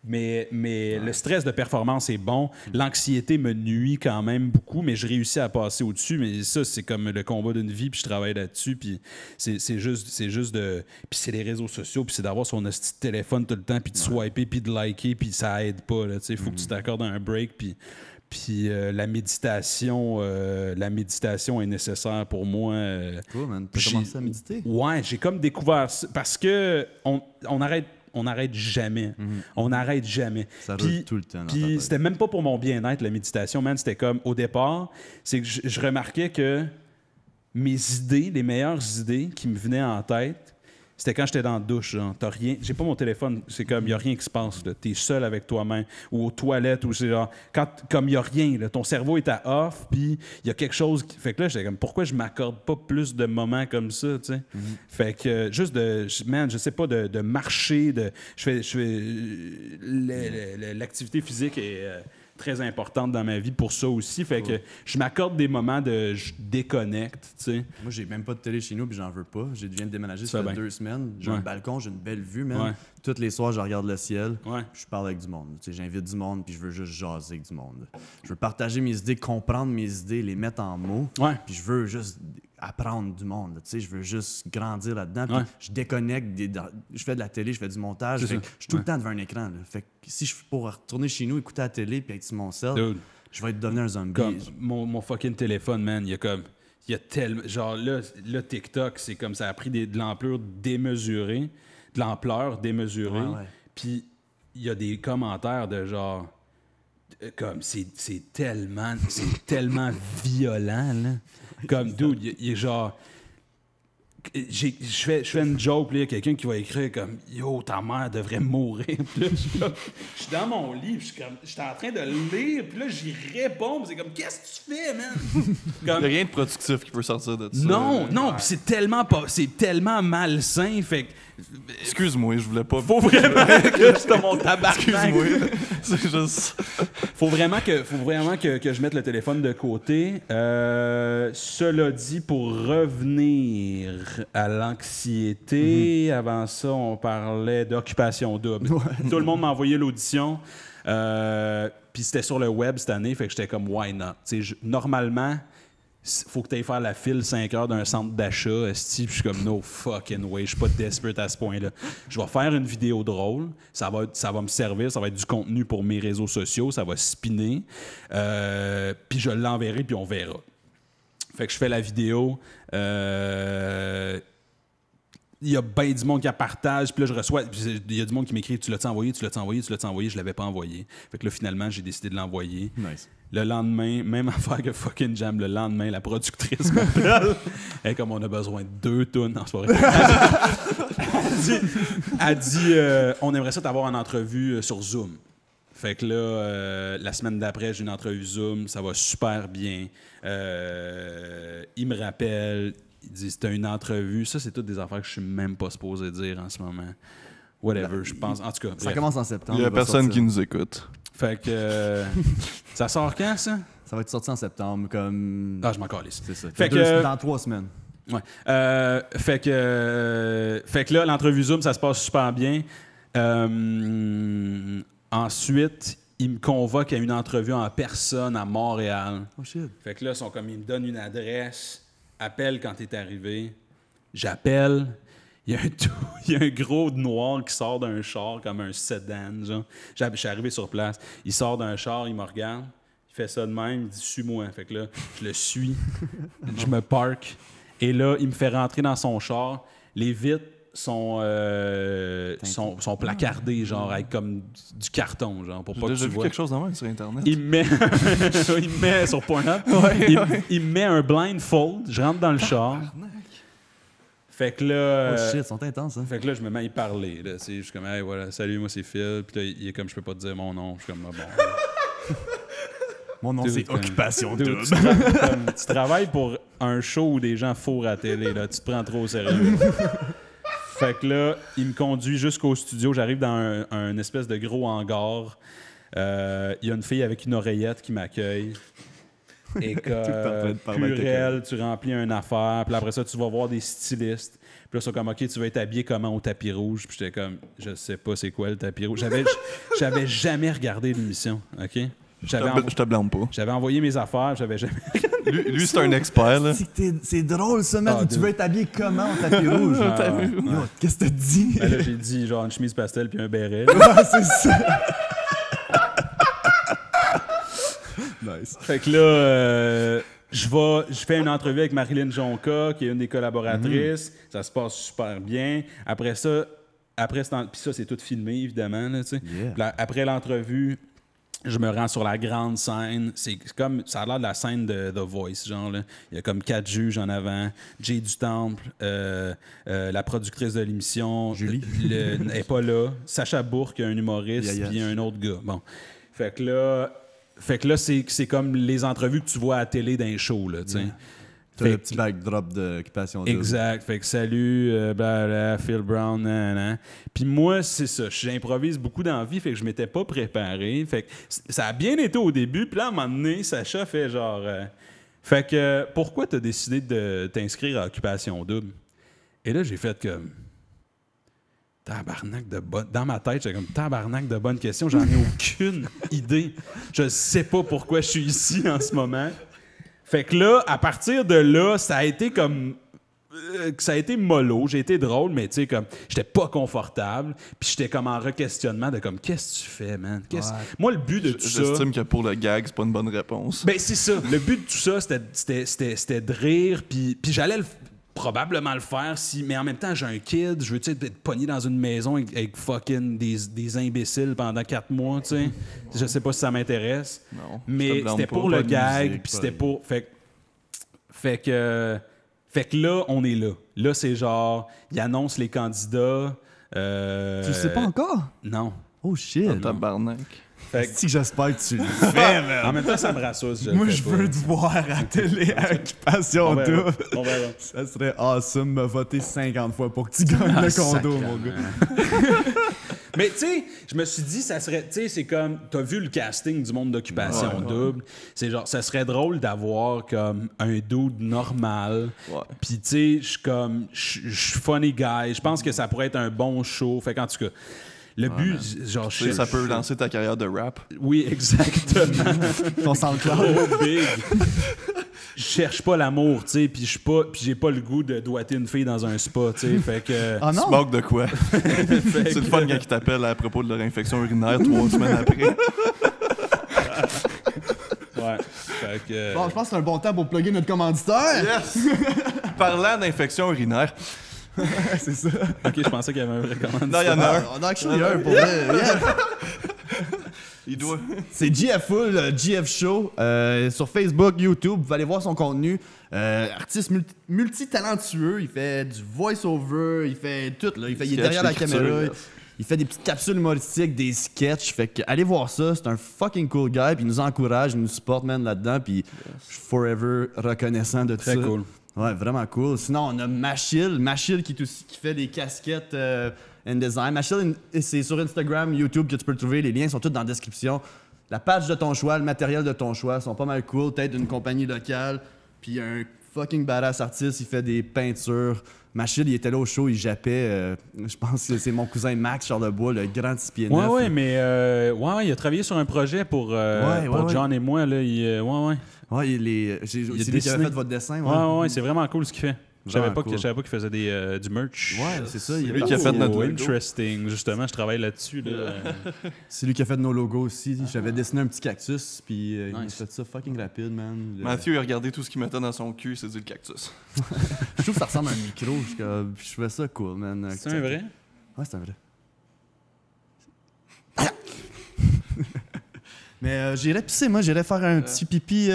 B: Mais le stress de performance est bon. L'anxiété me nuit quand même beaucoup, mais je réussis à passer au-dessus. Mais ça, c'est comme le combat d'une vie, puis je travaille là-dessus. Puis c'est juste de... Puis c'est les réseaux sociaux, puis c'est d'avoir son petit téléphone tout le temps, puis de swiper, puis de liker, puis ça aide pas. Il faut que tu t'accordes un break, puis la méditation est nécessaire pour moi.
A: Cool, man. T'as commencé à méditer?
B: Ouais, j'ai comme découvert ça, parce que on n'arrête jamais. On n'arrête jamais.
A: Ça roule tout le temps dans ta
B: Puis
A: tête.
B: c'était même pas pour mon bien-être, la méditation, man. C'était comme, au départ, c'est que je remarquais que mes idées, les meilleures idées qui me venaient en tête, c'était quand j'étais dans la douche, genre, t'as rien, j'ai pas mon téléphone, c'est comme, y a rien qui se passe, là. T'es seul avec toi-même, ou aux toilettes, ou c'est genre, comme y a rien, là, ton cerveau est à off, puis y a quelque chose qui... Fait que là, j'étais comme, pourquoi je m'accorde pas plus de moments comme ça, tu sais? Fait que, juste man, je sais pas, de marcher, l'activité physique est... très importante dans ma vie pour ça aussi. Fait que je m'accorde des moments de je déconnecte, tu sais.
A: Moi, j'ai même pas de télé chez nous, puis j'en veux pas. Je viens de déménager,
B: Ça
A: ça
B: va
A: fait
B: bien.
A: 2 semaines. J'ai
B: Ouais.
A: un balcon, j'ai une belle vue, man.
B: Ouais.
A: Tous les soirs, je regarde le ciel.
B: Ouais.
A: Puis je parle avec du monde. Tu sais, j'invite du monde, puis je veux juste jaser avec du monde. Je veux partager mes idées, comprendre mes idées, les mettre en mots.
B: Ouais.
A: Puis je veux juste apprendre du monde. Tu sais, je veux juste grandir là-dedans. Puis
B: Ouais.
A: je déconnecte. Je fais de la télé, je fais du montage.
B: C'est
A: Fait
B: ça.
A: que je suis tout
B: Ouais.
A: le temps devant un écran. Là. Fait que si je pourrais retourner chez nous, écouter la télé, puis être sur mon cell,
B: Dude.
A: je vais être devenu un zombie.
B: Comme mon fucking téléphone, man, il y a tellement... Genre, là, TikTok, c'est comme ça a pris de l'ampleur démesurée.
A: Ouais, ouais.
B: Puis, il y a des commentaires de genre... Comme, c'est tellement violent, là. Comme, dude, il est genre... Je fais une joke, là, il y a quelqu'un qui va écrire comme « Yo, ta mère devrait mourir. » Puis là, je suis dans mon lit, puis je suis en train de lire, puis là, j'y réponds, puis c'est comme « Qu'est-ce que tu fais, man? »
C: Il n'y a rien de productif qui peut sortir de ça.
B: Non, puis c'est tellement malsain, fait que
C: Excuse-moi, je voulais pas...
B: Faut vraiment que je te montre tabarnak.
C: Excuse-moi. C'est juste...
B: Faut vraiment que je mette le téléphone de côté. Cela dit, pour revenir à l'anxiété, avant ça, on parlait d'occupation double. Tout le monde m'a envoyé l'audition. Puis c'était sur le web cette année, fait que j'étais comme, why not? Normalement, faut que tu ailles faire la file 5 heures d'un centre d'achat, esti, puis je suis comme no fucking way, je suis pas desperate à ce point-là. Je vais faire une vidéo drôle, ça va me servir, ça va être du contenu pour mes réseaux sociaux, ça va spinner, puis je l'enverrai, puis on verra. Fait que je fais la vidéo, il y a bien du monde qui la partage, puis là, je reçois... Il y a du monde qui m'écrit « Tu l'as-tu envoyé? Tu l'as-tu envoyé? Tu l'as-tu envoyé? » Je l'avais pas envoyé. Fait que là, finalement, j'ai décidé de l'envoyer.
A: Nice.
B: Le lendemain, même affaire que fucking Jam, le lendemain, la productrice m'appelle. Et comme on a besoin de 2 tonnes en soirée. Elle dit on aimerait ça t'avoir en entrevue sur Zoom. Fait que là, la semaine d'après, j'ai une entrevue Zoom, ça va super bien. Il me rappelle... Il dit c'était une entrevue. Ça, c'est toutes des affaires que je suis même pas supposé dire en ce moment. Whatever, je pense. En tout cas,
A: ça commence en septembre.
C: Il y a personne qui nous écoute.
B: Fait que... ça sort quand, ça?
A: Ça va être sorti en septembre, comme...
B: Ah, je m'en calisse.
A: C'est ça.
B: Fait que...
A: Dans 3 semaines.
B: Ouais. Fait que là, l'entrevue Zoom, ça se passe super bien. Ensuite, il me convoque à une entrevue en personne à Montréal.
A: Oh shit.
B: Fait que là, ils me donnent une adresse. Appelle quand t'es arrivé. J'appelle. Il y a un gros noir qui sort d'un char comme un sedan. Genre. Je suis arrivé sur place. Il sort d'un char, il me regarde. Il fait ça de même. Il dit « Suis-moi ». Fait que là, je le suis. Je me parque. Et là, il me fait rentrer dans son char. Les vitres sont placardées, genre, avec comme du carton, genre, pour pas que tu vois.
C: J'ai déjà vu quelque chose de même sur Internet.
B: Il me met sur Pornhub. Il me met un blindfold. Je rentre dans le char. Fait que là...
A: Oh shit, ils sont intenses, hein?
B: Fait que là, je me mets à y parler. Là, je suis comme, hey, voilà, salut, moi c'est Phil. Puis là, il est comme, je peux pas te dire mon nom. Je suis comme, ah, bon.
A: Mon nom, c'est Occupation
B: Dude,
A: Double.
B: tu travailles pour un show où des gens fourrent à la télé. Là. Tu te prends trop au sérieux. Fait que là, il me conduit jusqu'au studio. J'arrive dans un espèce de gros hangar. Il y a une fille avec une oreillette qui m'accueille. Et que, purelle, tu remplis une affaire. Puis après ça, tu vas voir des stylistes. Puis là, ils sont comme, OK, tu vas être habillé comment au tapis rouge? Puis j'étais comme, je sais pas c'est quoi le tapis rouge. J'avais jamais regardé l'émission, OK?
C: Je te blâme pas.
B: J'avais envoyé mes affaires, j'avais jamais...
C: Lui c'est un expert, là.
A: C'est drôle, ça, man. Tu veux être habillé comment au tapis rouge? Qu'est-ce que t'as dit?
B: Ben là, j'ai dit, genre, une chemise pastel puis un béret.
A: Ouais, c'est ça. Nice.
B: Fait que là, je fais une entrevue avec Marilyn Jonca, qui est une des collaboratrices. Ça se passe super bien. Après ça, puis ça, c'est tout filmé, évidemment. Là,
A: Yeah.
B: Là, après l'entrevue, je me rends sur la grande scène. C'est comme, ça a l'air de la scène de The Voice, genre. Là. Il y a comme 4 juges en avant. Jay du Temple, la productrice de l'émission.
A: Julie.
B: Elle n'est pas là. Sacha Bourque, un humoriste, puis un autre gars. Bon. Fait que là, c'est comme les entrevues que tu vois à la télé d'un show, là, tu sais.
A: T'as le petit backdrop d'Occupation Double.
B: Exact. Fait que salut, blablabla, Phil Brown, nanana. Puis moi, c'est ça. J'improvise beaucoup dans la vie, fait que je m'étais pas préparé. Fait que ça a bien été au début. Puis là, à un moment donné, Sacha fait genre... Fait que pourquoi t'as décidé de t'inscrire à Occupation Double? Et là, j'ai fait comme... Tabarnak de bonne... Dans ma tête, j'étais comme tabarnak de bonne question. J'en ai aucune idée. Je sais pas pourquoi je suis ici en ce moment. Fait que là, à partir de là, ça a été comme... ça a été mollo, j'ai été drôle, mais tu sais, comme, j'étais pas confortable, puis j'étais comme en re-questionnement de comme, qu'est-ce que tu fais, man? Moi, le but de tout ça...
C: J'estime que pour le gag, c'est pas une bonne réponse.
B: Ben, c'est ça. Le but de tout ça, c'était de rire, puis j'allais probablement le faire, mais en même temps, j'ai un kid, je veux être pogné dans une maison avec fucking des imbéciles pendant 4 mois, tu sais. Je sais pas si ça m'intéresse.
C: Non,
B: mais c'était pour le gag, puis c'était pour... Fait que là, on est là. Là, c'est genre, ils annoncent les candidats.
A: Tu le sais pas encore?
B: Non.
A: Oh shit.
C: Tabarnak.
A: Si j'espère que tu le fais, man.
B: En même temps, ça me rassure si je
A: Moi,
B: le fais
A: je
B: pas.
A: veux te voir à la télé à Occupation
B: On verra.
A: Double.
B: On verra.
A: Ça serait awesome, me voter 50 fois pour que tu gagnes le condo, mon gars.
B: Mais tu sais, je me suis dit, ça serait, tu sais, c'est comme, t'as vu le casting du monde d'Occupation Double, c'est genre, ça serait drôle d'avoir comme un dude normal, puis tu sais, je suis funny guy, je pense que ça pourrait être un bon show, fait qu'en tout cas, le but, genre,
C: Ça peut lancer ta carrière de rap.
B: Oui, exactement.
A: Ton SoundCloud.
B: Trop big. Je cherche pas l'amour, tu sais, puis j'ai pas le goût de doigter une fille dans un spa, tu sais, fait que...
A: Ah non?
C: Smoke de quoi? C'est le fun quand il t'appelle à propos de leur infection urinaire 3 semaines après.
B: Ouais, fait que...
A: Bon, je pense que c'est un bon temps pour plugger notre commanditaire.
C: Yes! Parlant d'infection urinaire.
A: C'est ça.
B: OK, je pensais qu'il y avait un vrai commanditaire.
C: Non, il y en a un.
A: On a actually un pour vrai. Yeah.
C: Il doit.
A: C'est GF Full, GF Show. Sur Facebook, YouTube, vous allez voir son contenu. Artiste multitalentueux. Il fait du voice-over, il fait tout. Là. Il est derrière la caméra. Il fait des petites capsules humoristiques, des sketchs. Fait que allez voir ça. C'est un fucking cool guy. Puis il nous encourage, il nous supporte, man, là-dedans. Puis je suis forever reconnaissant de tout ça.
B: Très cool.
A: Ouais, vraiment cool. Sinon, on a Machil qui fait des casquettes and design. Machil, c'est sur Instagram, YouTube que tu peux le trouver. Les liens sont tous dans la description. La page de ton choix, le matériel de ton choix sont pas mal cool. Peut-être d'une compagnie locale. Puis un fucking badass artiste, il fait des peintures. Machil, il était là au show, il jappait. Je pense que c'est mon cousin Max Charlebois, le grand 6 pieds 9.
B: Ouais, mais il a travaillé sur un projet pour John et moi. Là,
A: Ouais, c'est lui qui avait fait votre dessin.
B: Ouais, c'est vraiment cool ce qu'il fait. Je savais pas
A: cool.
B: qu'il faisait du merch.
A: Ouais, c'est ça.
C: C'est lui qui a fait notre logo.
B: Interesting. Justement, je travaille là-dessus. Là.
A: C'est lui qui a fait nos logos aussi. J'avais dessiné un petit cactus, puis il a fait ça fucking rapide, man.
C: Mathieu, il a regardé tout ce qu'il mettait dans son cul, c'est du cactus.
A: Je trouve que ça ressemble à un micro. Je trouvais ça cool, man.
B: C'est un vrai?
A: Ouais, c'est un vrai. Mais j'irais pisser, moi. J'irais faire un petit pipi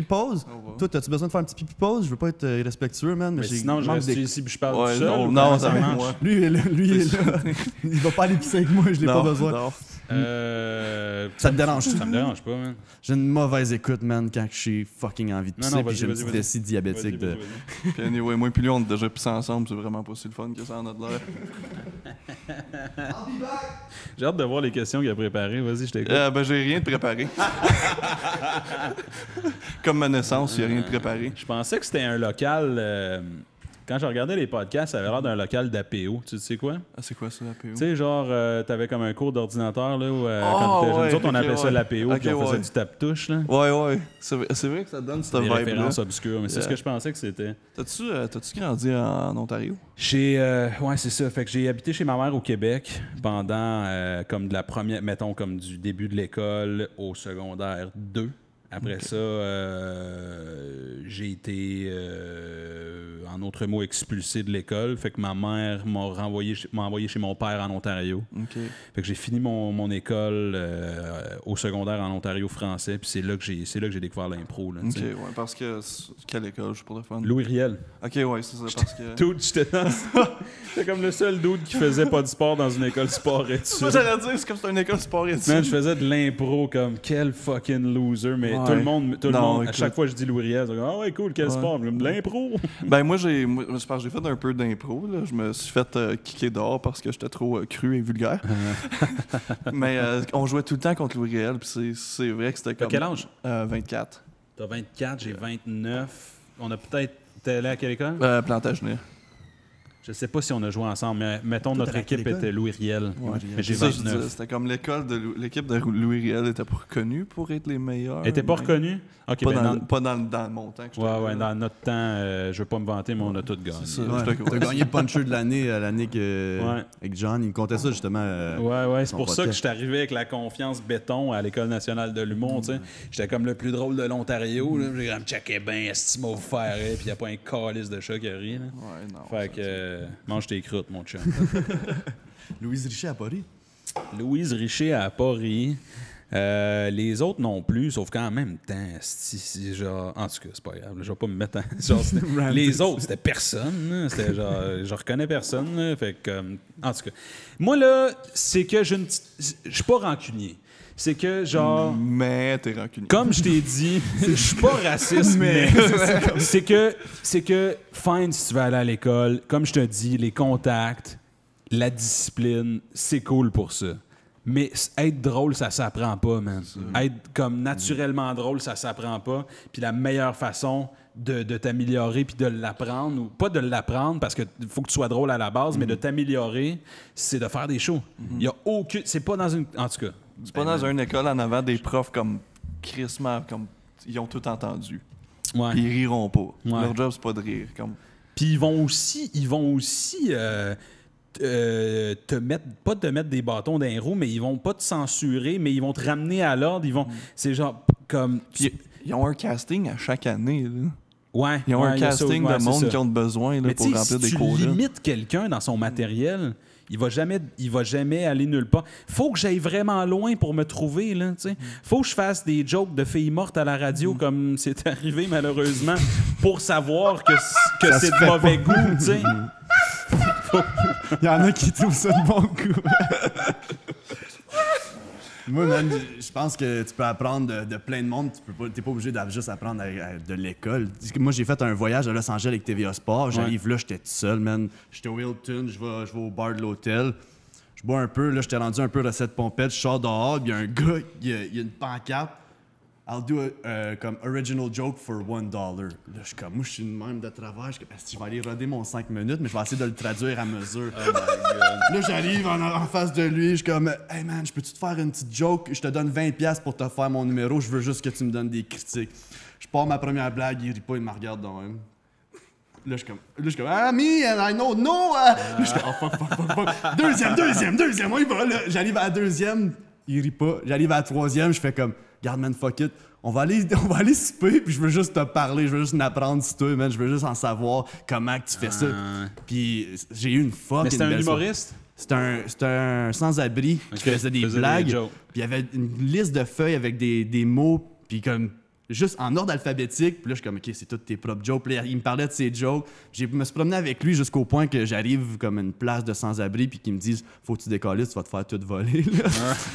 A: pause. Toi, as-tu besoin de faire un petit pipi pause? Je veux pas être irrespectueux, man.
B: Mais sinon, je reste ici et je parle
C: Ouais,
B: tout seul.
C: non, ça marche. Moi.
A: Lui, il est là. Il va pas aller pisser avec moi, je l'ai pas besoin.
C: Non.
A: Ça te dérange?
B: Ça me dérange pas, man.
A: J'ai une mauvaise écoute, man, quand j'ai fucking envie de pisser, puis j'ai une petite vessie diabétique.
C: Puis anyway, moi et lui, on a déjà pissé ensemble, c'est vraiment pas si le fun que ça en a de l'air.
B: J'ai hâte de voir les questions qu'il a préparées. Vas-y, je t'écoute.
C: J'ai rien de préparé. Comme ma naissance, il n'y a rien de préparé.
B: Je pensais que c'était un local... Quand je regardais les podcasts, ça avait l'air d'un local d'APO. Tu sais quoi?
C: Ah, c'est quoi ça, l'APO?
B: Tu sais, genre, t'avais comme un cours d'ordinateur, là, où quand t'étais jeune. Nous autres, on appelait ça l'APO, puis on faisait du tape-touche, là.
C: Ouais. C'est vrai que ça donne cette
B: des
C: vibe-là.
B: références obscures, mais c'est ce que je pensais que c'était.
C: T'as-tu grandi en Ontario?
B: Ouais, c'est ça. Fait que j'ai habité chez ma mère au Québec pendant, comme de la première, mettons, comme du début de l'école au secondaire 2. Après ça, j'ai été, en autres mots, expulsé de l'école. Fait que ma mère m'a envoyé chez mon père en Ontario. Fait que j'ai fini mon école au secondaire en Ontario français. Puis c'est là que j'ai découvert l'impro. Là,
C: ouais, parce que... Quelle école, je pour le fun?
B: Louis Riel.
C: OK, ouais, c'est ça, parce que...
B: J'étais comme le seul dude qui faisait pas du sport dans une école sport études.
C: Moi, j'allais dire, c'est comme c'est une école sport études.
B: Man, je faisais de l'impro comme quel fucking loser, mais tout le monde, à chaque fois que je dis Louis Riel, c'est comme, ah ouais, cool, quel sport? De l'impro.
C: Ben, moi, j'ai fait un peu d'impro, là. Je me suis fait kicker dehors parce que j'étais trop cru et vulgaire. Mais on jouait tout le temps contre Louis Riel, puis c'est vrai que c'était comme...
B: T'as quel âge?
C: 24.
B: T'as 24, j'ai 29. On a peut-être... T'es allé à quelle école?
C: Plantagenet.
B: Je sais pas si on a joué ensemble, mais mettons notre équipe était Louis Riel.
A: Ouais,
B: mais j'ai
C: ça,
B: 29.
C: C'était comme l'équipe de Louis Riel était pas reconnue pour être les meilleurs.
B: Elle était pas reconnue? OK,
C: pas dans le mon temps.
B: Ouais, dans notre temps, je veux pas me vanter, mais on a tout gagné.
A: T'as gagné le puncher de l'année l'année avec John. Il comptait ça justement.
B: Ouais, c'est pour ça que je suis arrivé avec la confiance béton à l'École nationale de l'humour. J'étais comme le plus drôle de l'Ontario. J'ai comme checké bien, estime vous faire, puis il n'y a pas un calice de chat qui a ri.
C: Ouais, non.
B: Fait que mange tes croûtes, mon chum.
A: Louise Richer à Paris.
B: Louise Richer à Paris. Les autres non plus, sauf qu'en même temps, genre, en tout cas, c'est pas grave, je vais pas me mettre en... genre, les autres, c'était personne, là, c'était genre, je reconnais personne, là, fait que, en tout cas, moi là, c'est que je suis pas rancunier. c'est que, genre...
C: Mais t'es rancunier.
B: Comme je t'ai dit, je suis pas raciste, mais c'est que, fine si tu veux aller à l'école, comme je te dis, les contacts, la discipline, c'est cool pour ça. Mais être drôle, ça s'apprend pas, man. Être comme naturellement drôle, ça s'apprend pas. Puis la meilleure façon de t'améliorer puis de l'apprendre, ou pas de l'apprendre parce que faut que tu sois drôle à la base, mais de t'améliorer, c'est de faire des shows. Il y a aucune... C'est pas dans une... En tout cas...
C: C'est pas dans une école en avant des profs comme crissement, comme ils ont tout entendu.
B: Ouais.
C: Ils riront pas.
B: Ouais.
C: Leur job, c'est pas de rire. Comme...
B: Puis ils vont aussi te mettre, pas te mettre des bâtons dans les roues, mais ils vont pas te censurer, mais ils vont te ramener à l'ordre. Ils vont... C'est genre comme...
C: Puis, ils ont un casting à chaque année. Là.
B: Ouais,
C: ils ont un
B: il y a
C: casting
B: ça,
C: de monde qui ont besoin là, pour remplir des quotas.
B: Si tu limites quelqu'un dans son matériel, il va jamais aller nulle part. Faut que j'aille vraiment loin pour me trouver. Là, faut que je fasse des jokes de filles mortes à la radio comme c'est arrivé malheureusement pour savoir que c'est de mauvais goût. T'sais.
A: Il y en a qui trouvent ça de bon goût. Moi, man, je pense que tu peux apprendre de plein de monde. T'es pas obligé de juste apprendre de l'école. Moi, j'ai fait un voyage à Los Angeles avec TVA Sport. J'arrive là, j'étais tout seul, man. J'étais au Hilton, je vais au bar de l'hôtel. Je bois un peu, là, j'étais rendu un peu recette pompette. Je sors dehors, il y a un gars, il y a une pancarte. I'll do comme original joke for $1. Là, je suis comme, moi, je suis une même de travers. Je vais aller roder mon 5 minutes, mais je vais essayer de le traduire à mesure. Oh my God. Là, j'arrive en face de lui. Je suis comme, hey man, je peux-tu te faire une petite joke? Je te donne 20$ pour te faire mon numéro. Je veux juste que tu me donnes des critiques. Je pars ma première blague, il rit pas, il me regarde dans même. Là, je suis comme, ah, me, and I know, no! Là, je suis comme, oh, fuck. Deuxième, on y va. Là, j'arrive à la deuxième, il rit pas. J'arrive à la troisième, je fais comme, garde, man, fuck it. On va aller souper, puis je veux juste te parler, je veux juste m'apprendre sur toi, man. Je veux juste en savoir comment que tu fais ça. Puis j'ai eu une fucking.
B: Mais c'était un humoriste?
A: C'était un sans-abri qui faisait des blagues. Puis il y avait une liste de feuilles avec des mots, puis comme juste en ordre alphabétique. Puis là, je suis comme, OK, c'est tous tes propres jokes. Puis là, il me parlait de ses jokes. Je me suis promené avec lui jusqu'au point que j'arrive comme une place de sans-abri, puis qu'il me disent, faut que tu décolles, tu vas te faire tout voler.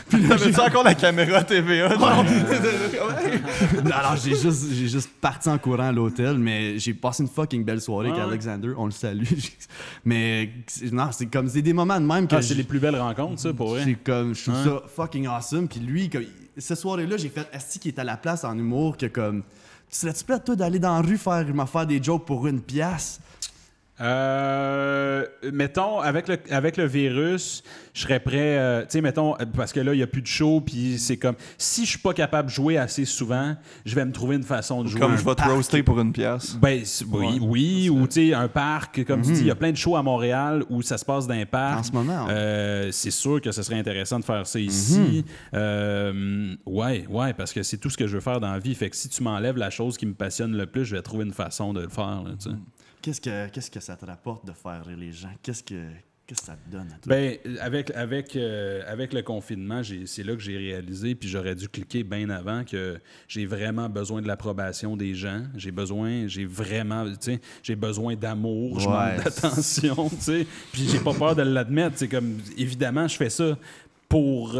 C: Puis là, t'avais-tu encore la caméra TVA? Non,
A: alors, j'ai juste parti en courant à l'hôtel, mais j'ai passé une fucking belle soirée avec Alexander. On le salue. Mais non, c'est des moments de même que
B: c'est les plus belles rencontres, ça, pour vrai.
A: Je trouve ça fucking awesome. Puis lui, comme, cette soirée-là, j'ai fait Asti qui est à la place en humour que comme. Tu serais-tu prêt, toi, d'aller dans la rue faire des jokes pour $1?
B: Mettons, avec le virus, je serais prêt, tu sais, mettons, parce que là, il n'y a plus de show, puis c'est comme, si je suis pas capable de jouer assez souvent, je vais me trouver une façon de jouer.
C: Comme je vais te roaster pour $1.
B: Ben, oui, ou tu sais, un parc, comme tu dis, il y a plein de shows à Montréal où ça se passe dans un parc.
A: En ce moment.
B: C'est sûr que ce serait intéressant de faire ça ici. Ouais, parce que c'est tout ce que je veux faire dans la vie. Fait que si tu m'enlèves la chose qui me passionne le plus, je vais trouver une façon de le faire, là, tu sais.
A: Qu'est-ce que ça te rapporte de faire rire les gens? Qu'est-ce que ça te donne à toi?
B: Ben, avec le confinement, c'est là que j'ai réalisé, puis j'aurais dû cliquer bien avant, que j'ai vraiment besoin de l'approbation des gens. J'ai besoin d'amour, je manque d'attention, tu sais. Puis j'ai pas peur de l'admettre. C'est comme, évidemment, je fais ça pour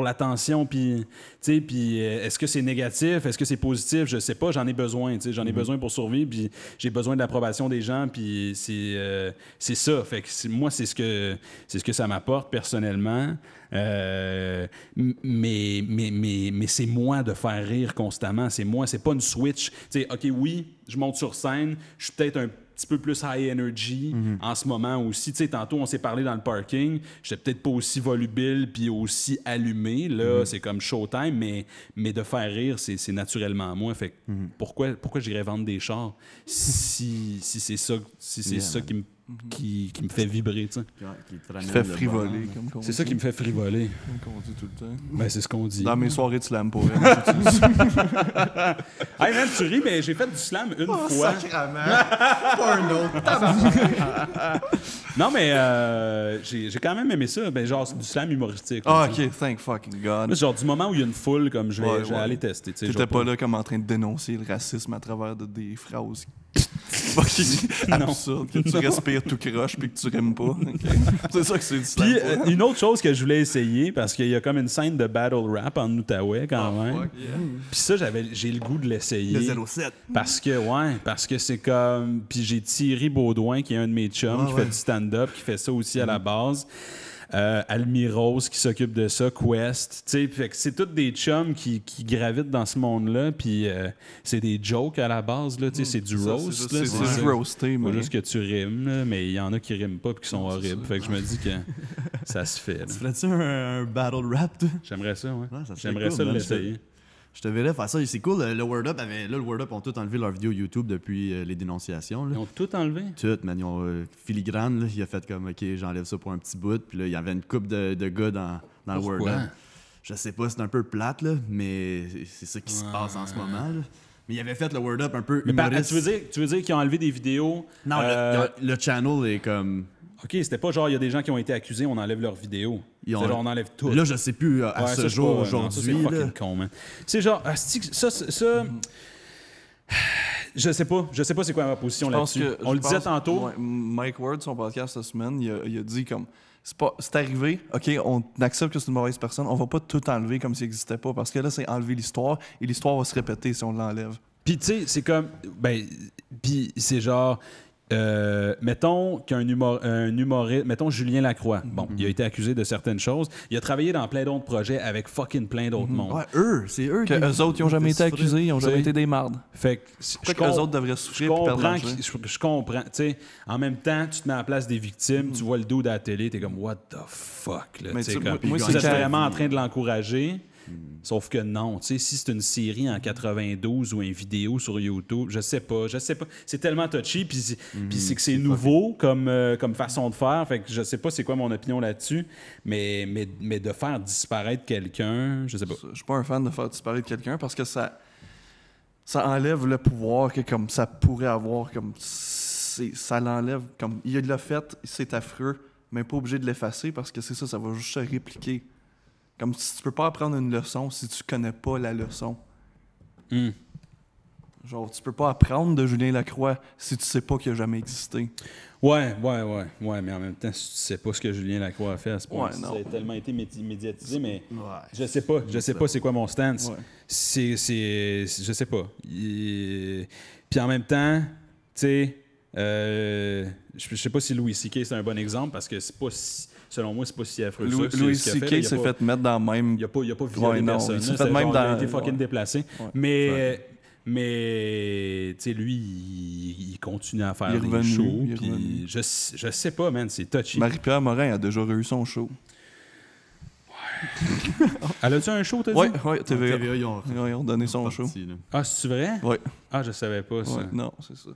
B: l'attention, puis est-ce que c'est négatif, est-ce que c'est positif, je sais pas, j'en ai besoin, j'en ai besoin pour survivre, puis j'ai besoin de l'approbation des gens, puis c'est ça, fait que moi c'est ce que ça m'apporte personnellement, mais c'est moi de faire rire constamment, c'est moi, c'est pas une switch, ok, oui, je monte sur scène, je suis peut-être un petit peu plus high energy en ce moment aussi. Tu sais, tantôt, on s'est parlé dans le parking. J'étais peut-être pas aussi volubile puis aussi allumé. Là, c'est comme showtime, mais de faire rire, c'est naturellement moi. Fait que pourquoi j'irais vendre des chars si c'est ça, ça qui me fait vibrer, tu sais.
C: Qui te fait frivoler, comme
B: c'est ça qui me fait frivoler.
C: Comme on dit tout le temps.
B: Ben, c'est ce qu'on dit.
C: Dans mes soirées de slam pour elle.
B: Hey man, tu ris, mais j'ai fait du slam une fois.
C: Sacrément! Pas un autre.
B: Non, mais j'ai quand même aimé ça. Ben, genre, c'est du slam humoristique.
C: Ah, OK. Thank fucking God.
B: Là, genre, du moment où il y a une foule, comme je vais aller tester.
C: T'étais pas là comme en train de dénoncer le racisme à travers des phrases fucking absurde, que tu respires tout croche puis que tu rimes pas. Okay. C'est ça que c'est du slam.
B: Puis une autre chose que je voulais essayer, parce qu'il y a comme une scène de battle rap en Outaouais quand même. Puis ça, j'ai le goût de l'essayer.
A: Le 07.
B: Parce que c'est comme... Puis j'ai Thierry Baudouin, qui est un de mes chums, qui fait du stand-up, qui fait ça aussi à la base. Almiros qui s'occupe de ça, Quest, tu sais, fait que c'est tous des chums qui gravitent dans ce monde-là, puis c'est des jokes à la base, là, tu sais, c'est du roast,
C: c'est du roasté,
B: mais
C: mais
B: juste que tu rimes, là, mais il y en a qui riment pas puis qui sont horribles, fait que je me dis que ça se fait.
A: Tu ferais-tu un battle rap, toi?
B: J'aimerais ça, ouais.
A: Ouais, ça serait
B: J'aimerais
A: cool,
B: ça
A: man.
B: l'essayer.
A: Je te verrais faire ça. C'est cool, le Word Up avait... Là, le Word Up ont tout enlevé leur vidéo YouTube depuis les dénonciations. Là.
B: Ils ont tout enlevé?
A: Tout, man. Ils ont, Filigrane, là, il a fait comme, OK, j'enlève ça pour un petit bout. Puis là, il y avait une couple de gars dans le Word
B: Pourquoi?
A: Up. Je sais pas, c'est un peu plate, là, mais c'est ça qui se passe en ce moment, là. Mais il avait fait le Word Up un peu
B: Mais
A: humoriste.
B: tu veux dire qu'ils ont enlevé des vidéos?
A: Non, le channel est comme...
B: OK, c'était pas genre, il y a des gens qui ont été accusés, on enlève leurs vidéos.
A: Ils ont-
B: C'est genre, on enlève tout.
A: Là, je sais plus à
B: Ouais,
A: ce
B: ça,
A: jour,
B: non, ça,
A: aujourd'hui.
B: c'est
A: là.
B: fucking con, man. C'est genre, ça, je sais pas c'est quoi ma position là-dessus. On le disait tantôt.
C: Ouais, Mike Ward, son podcast cette semaine, il a dit comme c'est arrivé, OK, on accepte que c'est une mauvaise personne, on va pas tout enlever comme s'il n'existait pas, parce que là, c'est enlever l'histoire, et l'histoire va se répéter si on l'enlève.
B: Puis tu sais, c'est comme, puis c'est genre, mettons qu'un humoriste, mettons Julien Lacroix, bon, il a été accusé de certaines choses, il a travaillé dans plein d'autres projets avec fucking plein d'autres mondes.
A: Ouais, c'est eux
C: Que eux autres, ils ont jamais été accusés, ils ont jamais été des mardes.
B: Fait que
C: Pourquoi qu'eux autres devraient
B: je
C: souffrir et perdre
B: comprends,
C: l'argent?
B: je comprends. Tu sais, en même temps, tu te mets à la place des victimes, tu vois le dude à la télé, t'es comme what the fuck là.
C: Mais
B: Tu sais,
C: tu-
B: comme,
C: moi,
B: vous
C: c'est
B: êtes
C: quand-
B: vraiment en train de l'encourager. Sauf que non, tu sais, si c'est une série en 92 ou une vidéo sur YouTube, je sais pas. C'est tellement touchy, puis c'est que c'est nouveau comme façon de faire, fait que je sais pas c'est quoi mon opinion là-dessus, mais de faire disparaître quelqu'un, je sais pas.
C: Je suis pas un fan de faire disparaître quelqu'un parce que ça enlève le pouvoir que comme ça pourrait avoir, comme ça l'enlève, comme il l'a fait, c'est affreux, mais pas obligé de l'effacer parce que c'est ça va juste se répliquer. Comme si tu peux pas apprendre une leçon si tu connais pas la leçon.
B: Hmm.
C: Genre, tu peux pas apprendre de Julien Lacroix si tu sais pas qu'il a jamais existé.
B: Ouais, mais en même temps, si tu sais pas ce que Julien Lacroix a fait à ce point,
C: Ouais,
B: ça
C: non.
B: a tellement été médiatisé, mais
A: Ouais.
B: je sais pas c'est quoi mon stance.
C: Ouais.
B: Je sais pas. Puis en même temps, tu sais, je sais pas si Louis C.K. c'est un bon exemple parce que c'est pas selon moi, c'est pas si affreux ça.
C: Louis C.K. s'est fait mettre dans le même...
B: Il a pas violé
C: Ouais, non,
B: personne.
C: il s'est
B: là.
C: fait
B: C'est
C: même
B: genre, il a
C: dans-
B: été fucking
C: ouais.
B: déplacé.
C: Ouais.
B: Mais tu sais, lui, il continue à faire
C: Il est
B: des
C: revenu,
B: shows.
C: il est
B: Puis
C: revenu.
B: je sais pas, man, c'est touchy.
C: Marie-Pierre Morin a déjà eu son show.
B: Elle a-tu un show, t'as dit?
C: Ouais, TVA.
A: TVA, ils ont
C: Ils ont donné son show.
A: parti, là.
B: Ah, c'est vrai?
C: Ouais.
B: Ah, je savais pas ça.
C: Ouais, non, c'est ça.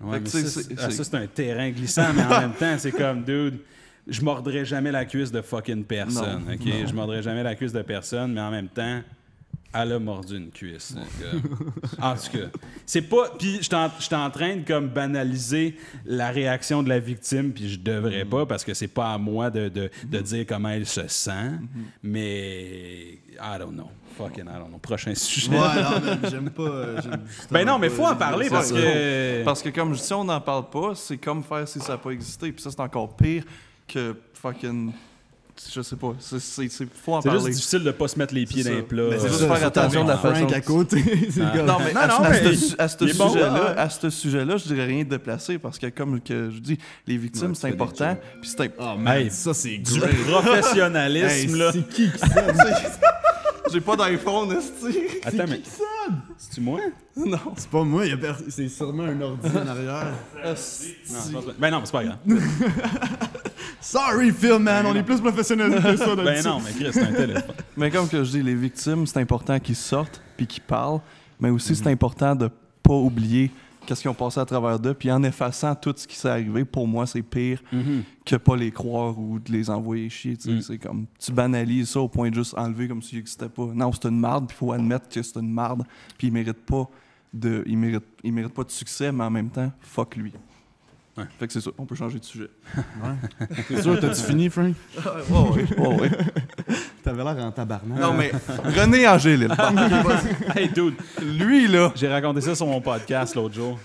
B: Ouais,
C: Fait
B: mais
C: que
B: ça, c'est un terrain glissant, mais en même temps, c'est comme, dude, je mordrai jamais la cuisse de fucking personne,
C: Non,
B: OK?
C: non.
B: Je mordrai jamais la cuisse de personne, mais en même temps, elle a mordu une cuisse. En tout cas, c'est pas... Puis je suis en train de comme banaliser la réaction de la victime, puis je devrais pas, parce que c'est pas à moi de dire comment elle se sent, mais... I don't know. Fucking I don't know. Prochain sujet.
A: Ouais, non, man, j'aime pas.
B: Ben non, mais faut en parler parce que...
C: Parce que comme si on n'en parle pas, c'est comme faire si ça n'a pas existé. Puis ça, c'est encore pire que fucking... Je sais pas. Faut en
B: C'est
C: parler.
B: juste difficile de pas se mettre les pieds
C: C'est
B: dans
C: ça.
B: les plats.
C: Mais c'est
A: C'est
C: juste
A: ça,
C: faire attention de la
A: Frank
C: façon...
A: à côté. C'est comme-
C: Non, mais
B: Non,
C: à,
B: non,
C: à
B: mais
C: ce, à ce
B: il est bon,
C: sujet-là,
B: ouais.
C: à ce sujet-là, je dirais rien de déplacé parce que comme que je dis, les victimes,
A: Ouais,
C: c'est
A: tu fais
C: important.
A: des
C: Puis c'est
A: Oh man,
B: Hey,
A: ça c'est
B: Du
A: great.
B: professionnalisme, là.
A: C'est qui ça?
C: J'ai pas d'iPhone, esti.
B: Attends, mais... C'est-tu moi?
C: Non.
A: C'est pas moi, c'est sûrement un ordi en arrière.
C: Esti.
B: Non, je pense pas. Ben non, mais c'est pas grave.
A: Sorry Phil, man, on est plus professionnels que ça.
B: Ben non, mais Chris, c'est un téléphone.
C: Mais comme que je dis, les victimes, c'est important qu'ils sortent puis qu'ils parlent, mais aussi c'est important de pas oublier qu'est-ce qu'ils ont passé à travers d'eux, puis en effaçant tout ce qui s'est arrivé, pour moi, c'est pire que pas les croire ou de les envoyer chier. Tu sais. C'est comme, tu banalises ça au point de juste enlever comme s'il n'existait pas. Non, c'est une marde, puis il faut admettre que c'est une marde, puis il mérite pas de succès, mais en même temps, fuck lui.
B: Ouais.
C: Fait que c'est ça, on peut changer de sujet.
A: C'est sûr, t'as-tu fini, Frank?
C: Ouais.
A: T'avais l'air en tabarnak.
C: Non, mais René Angélil,
B: Hey, dude,
C: lui, là,
B: j'ai raconté ça sur mon podcast l'autre jour.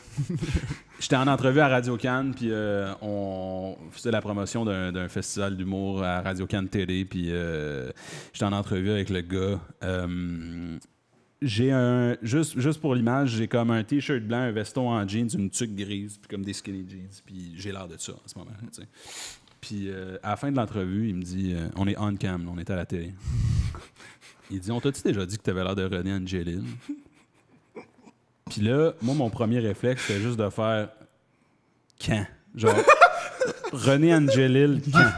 B: J'étais en entrevue à Radio-Can, puis on faisait la promotion d'un festival d'humour à Radio-Can Télé, puis j'étais en entrevue avec le gars. J'ai juste pour l'image, j'ai comme un t-shirt blanc, un veston en jeans, une tuque grise, puis comme des skinny jeans, puis j'ai l'air de ça en ce moment. Tu sais. Puis à la fin de l'entrevue, il me dit on est on cam, on est à la télé. Il dit on t'a-tu déjà dit que t'avais l'air de René Angelil? Puis là, moi, mon premier réflexe, c'était juste de faire quand? Genre, René Angelil, quand?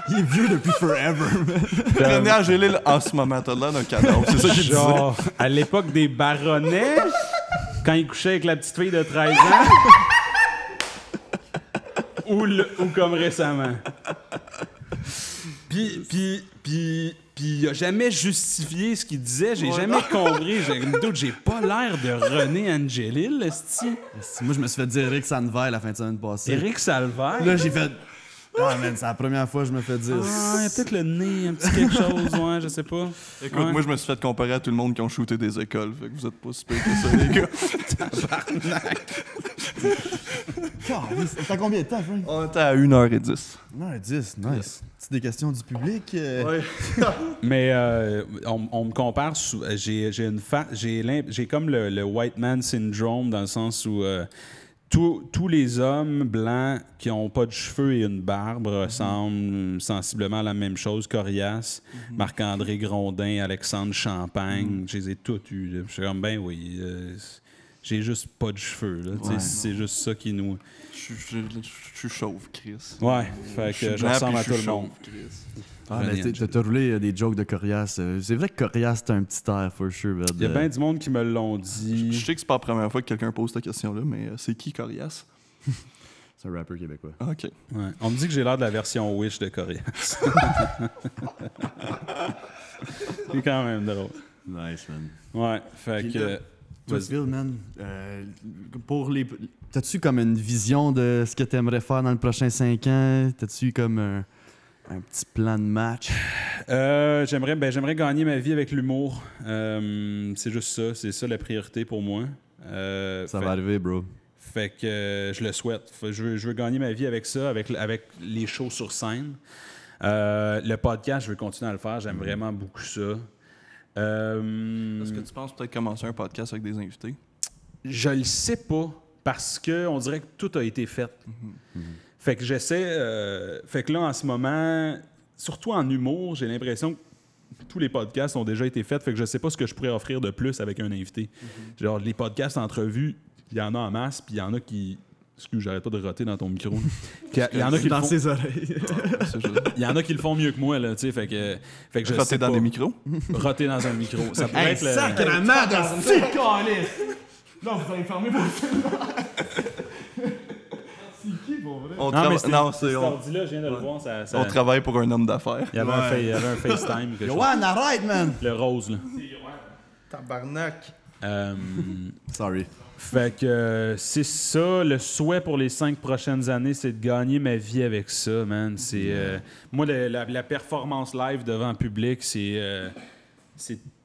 A: Il est vieux depuis forever, man.
C: René Angélil, en ce moment, t'as l'air d'un cadavre. C'est ça qu'il disait.
B: Genre, à l'époque des baronnets, quand il couchait avec la petite fille de 13 ans, ou comme récemment. Puis il a jamais justifié ce qu'il disait. J'ai jamais compris. J'ai pas l'air de René Angelil, esti.
A: Moi, je me suis fait dire Eric Sanver la fin de semaine passée.
B: Éric Salvaire.
A: Là, j'ai fait... Ah, man, c'est la première fois que je me fais dire...
B: Ah, il y a peut-être le nez, un petit quelque chose, ouais, je sais pas.
C: Écoute,
B: Ouais.
C: moi, je me suis fait comparer à tout le monde qui ont shooté des écoles. Fait que vous êtes pas si pire que ça, les gars.
A: T'as combien de temps, Frank?
C: On était à 1h10.
A: 1h10, nice. C'est des questions du public?
C: Ouais.
B: Mais on me compare, j'ai comme le white man syndrome dans le sens où tous les hommes blancs qui n'ont pas de cheveux et une barbe ressemblent sensiblement à la même chose. Corias, Marc-André Grondin, Alexandre Champagne, je les ai tous eus. Là. Je suis comme, ben oui, j'ai juste pas de cheveux. Là,
A: Ouais.
B: c'est juste ça qui nous...
C: Je suis chauve, Chris.
B: Ouais, fait que je ressemble à tout le monde.
A: Ah,
B: René
A: mais t'as roulé des jokes de Corias. C'est vrai que Corias, t'as un petit air, for sure.
B: Il y a bien du monde qui me l'ont dit.
C: Je sais que c'est pas la première fois que quelqu'un pose cette question-là, mais c'est qui Corias?
A: C'est un rappeur québécois.
C: Ah, OK.
B: Ouais. On me dit que j'ai l'air de la version Wish de Corias. C'est quand même drôle.
A: Nice, man.
B: Ouais, fait
A: Puis
B: que...
A: là, Toi,
B: vas-y.
A: Phil, man, t'as-tu comme une vision de ce que t'aimerais faire dans le prochain 5 ans? T'as-tu comme un petit plan de match?
B: J'aimerais gagner ma vie avec l'humour. C'est juste ça. C'est ça la priorité pour moi.
A: Ça va arriver, bro.
B: Fait que je le souhaite. Je veux gagner ma vie avec ça, avec les shows sur scène. Le podcast, je veux continuer à le faire. J'aime vraiment beaucoup ça.
C: Est-ce que tu penses peut-être commencer un podcast avec des invités?
B: Je le sais pas, parce que on dirait que tout a été fait. Fait que j'essaie... fait que là, en ce moment, surtout en humour, j'ai l'impression que tous les podcasts ont déjà été faits. Fait que je sais pas ce que je pourrais offrir de plus avec un invité. Genre, les podcasts entrevues, il y en a en masse, puis il y en a qui... Excuse, j'arrête pas de roter dans ton micro. Il y en a qui le
A: dans
B: font...
A: ses oreilles.
B: Il y en a qui le font mieux que moi, là, tu sais. Fait que je
C: Roter
B: sais
C: dans
B: pas.
C: des micros?
B: Roter dans un micro. Ça pourrait être le...
A: Sacrement de calice! Non, vous allez fermer vos C'est qui, pour vrai?
C: Non, c'est...
B: cet ordi-là, je viens de le voir, ça...
C: On travaille pour un homme d'affaires.
B: Il y avait un FaceTime. Quelque chose.
A: Yoann, arrête, man!
B: Le rose, là.
C: Tabarnak!
A: Sorry.
B: Fait que c'est ça, le souhait pour les 5 prochaines années, c'est de gagner ma vie avec ça, man. C'est moi, la performance live devant le public, c'est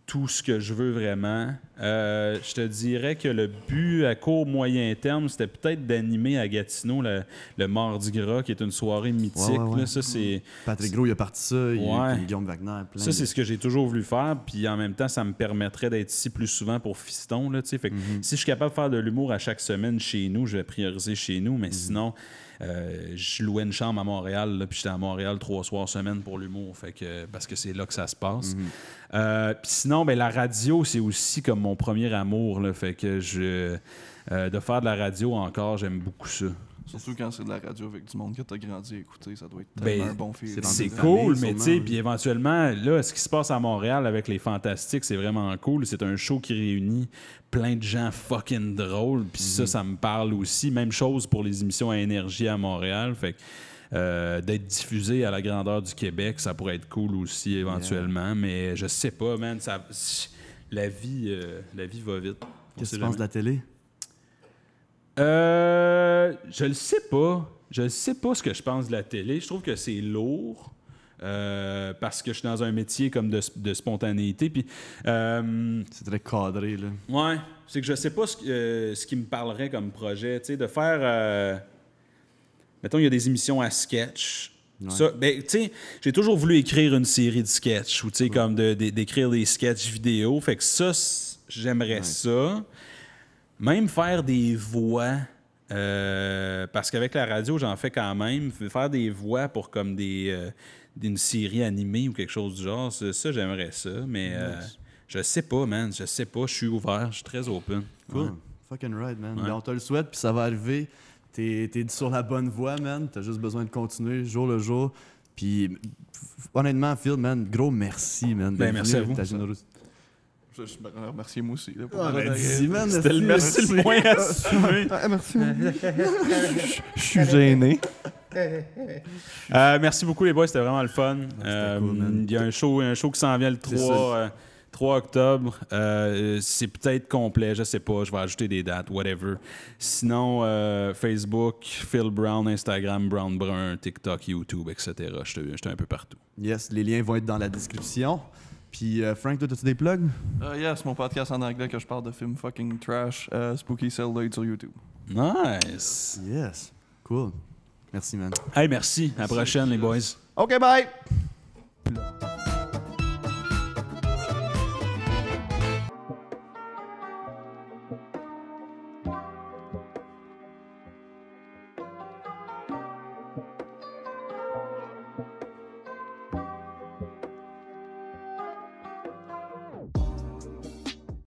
B: tout ce que je veux vraiment. Je te dirais que le but à court moyen terme, c'était peut-être d'animer à Gatineau le Mardi Gras, qui est une soirée mythique.
A: Ouais.
B: Là. Ça, c'est...
A: Patrick Gros, il a parti ça. Il y a
B: Ouais.
A: eu Guillaume Wagner. Plein
B: Ça, c'est ce que j'ai toujours voulu faire. Puis en même temps, ça me permettrait d'être ici plus souvent pour Fiston. Là, fait que si je suis capable de faire de l'humour à chaque semaine chez nous, je vais prioriser chez nous. Mais sinon, je louais une chambre à Montréal. Là, puis j'étais à Montréal 3 soirs semaine pour l'humour. Fait que, parce que c'est là que ça se passe. Puis sinon, la radio, c'est aussi comme mon premier amour. Là, fait que de faire de la radio encore, j'aime beaucoup ça.
C: Surtout quand c'est de la radio avec du monde que t'as grandi à écouter, ça doit être
B: Ben,
C: tellement un bon feeling.
B: C'est
A: des
B: cool,
A: familles,
B: mais tu sais,
A: sûrement.
B: puis éventuellement, là, ce qui se passe à Montréal avec les Fantastiques, c'est vraiment cool. C'est un show qui réunit plein de gens fucking drôles, puis ça me parle aussi. Même chose pour les émissions à énergie à Montréal. Fait que d'être diffusé à la grandeur du Québec, ça pourrait être cool aussi éventuellement, mais je sais pas, man. La vie va vite.
A: Qu'est-ce que tu penses de la télé?
B: Je le sais pas. Je ne sais pas ce que je pense de la télé. Je trouve que c'est lourd. parce que je suis dans un métier comme de spontanéité. Puis,
A: C'est très cadré, là.
B: ouais, c'est que je sais pas ce qui me parlerait comme projet. Tu sais, de faire. Mettons, il y a des émissions à sketch.
A: Ouais.
B: Ça, ben, tu sais, j'ai toujours voulu écrire une série de sketchs ou, tu sais, comme d'écrire des sketchs vidéo. Fait que ça, j'aimerais ça. Même faire des voix. Parce qu'avec la radio, j'en fais quand même. Faire des voix pour comme d'une série animée ou quelque chose du genre, ça j'aimerais ça. Mais je sais pas, man. Je sais pas. Je suis ouvert. Je suis très open.
A: Cool. Fucking right, man.
B: Ouais.
A: Ben, on te le souhaite, puis ça va arriver. T'es sur la bonne voie, man. T'as juste besoin de continuer jour le jour. Puis, honnêtement, Phil, man, gros merci, man.
B: Ben, merci à vous.
A: Ta générosité.
C: Je me remercie moi aussi. Là, pour
A: Merci, man.
B: C'était le merci le moins assumé.
C: merci. Je suis gêné.
B: Merci beaucoup, les boys. C'était vraiment le fun.
A: cool, man.
B: Il y a un show qui s'en vient le 3 octobre. C'est peut-être complet, je sais pas. Je vais ajouter des dates, whatever. Sinon, Facebook, Phil Brown, Instagram, Brown Brun, TikTok, YouTube, etc. J'étais un peu partout.
A: Yes, les liens vont être dans la description. Puis, Frank, toi, as-tu des plugs?
C: Yes, mon podcast en anglais que je parle de films fucking trash, Spooky Celluloid sur YouTube.
B: Nice.
A: Yes. Cool. Merci, man.
B: Hey, merci. À la prochaine, les boys.
A: OK, bye!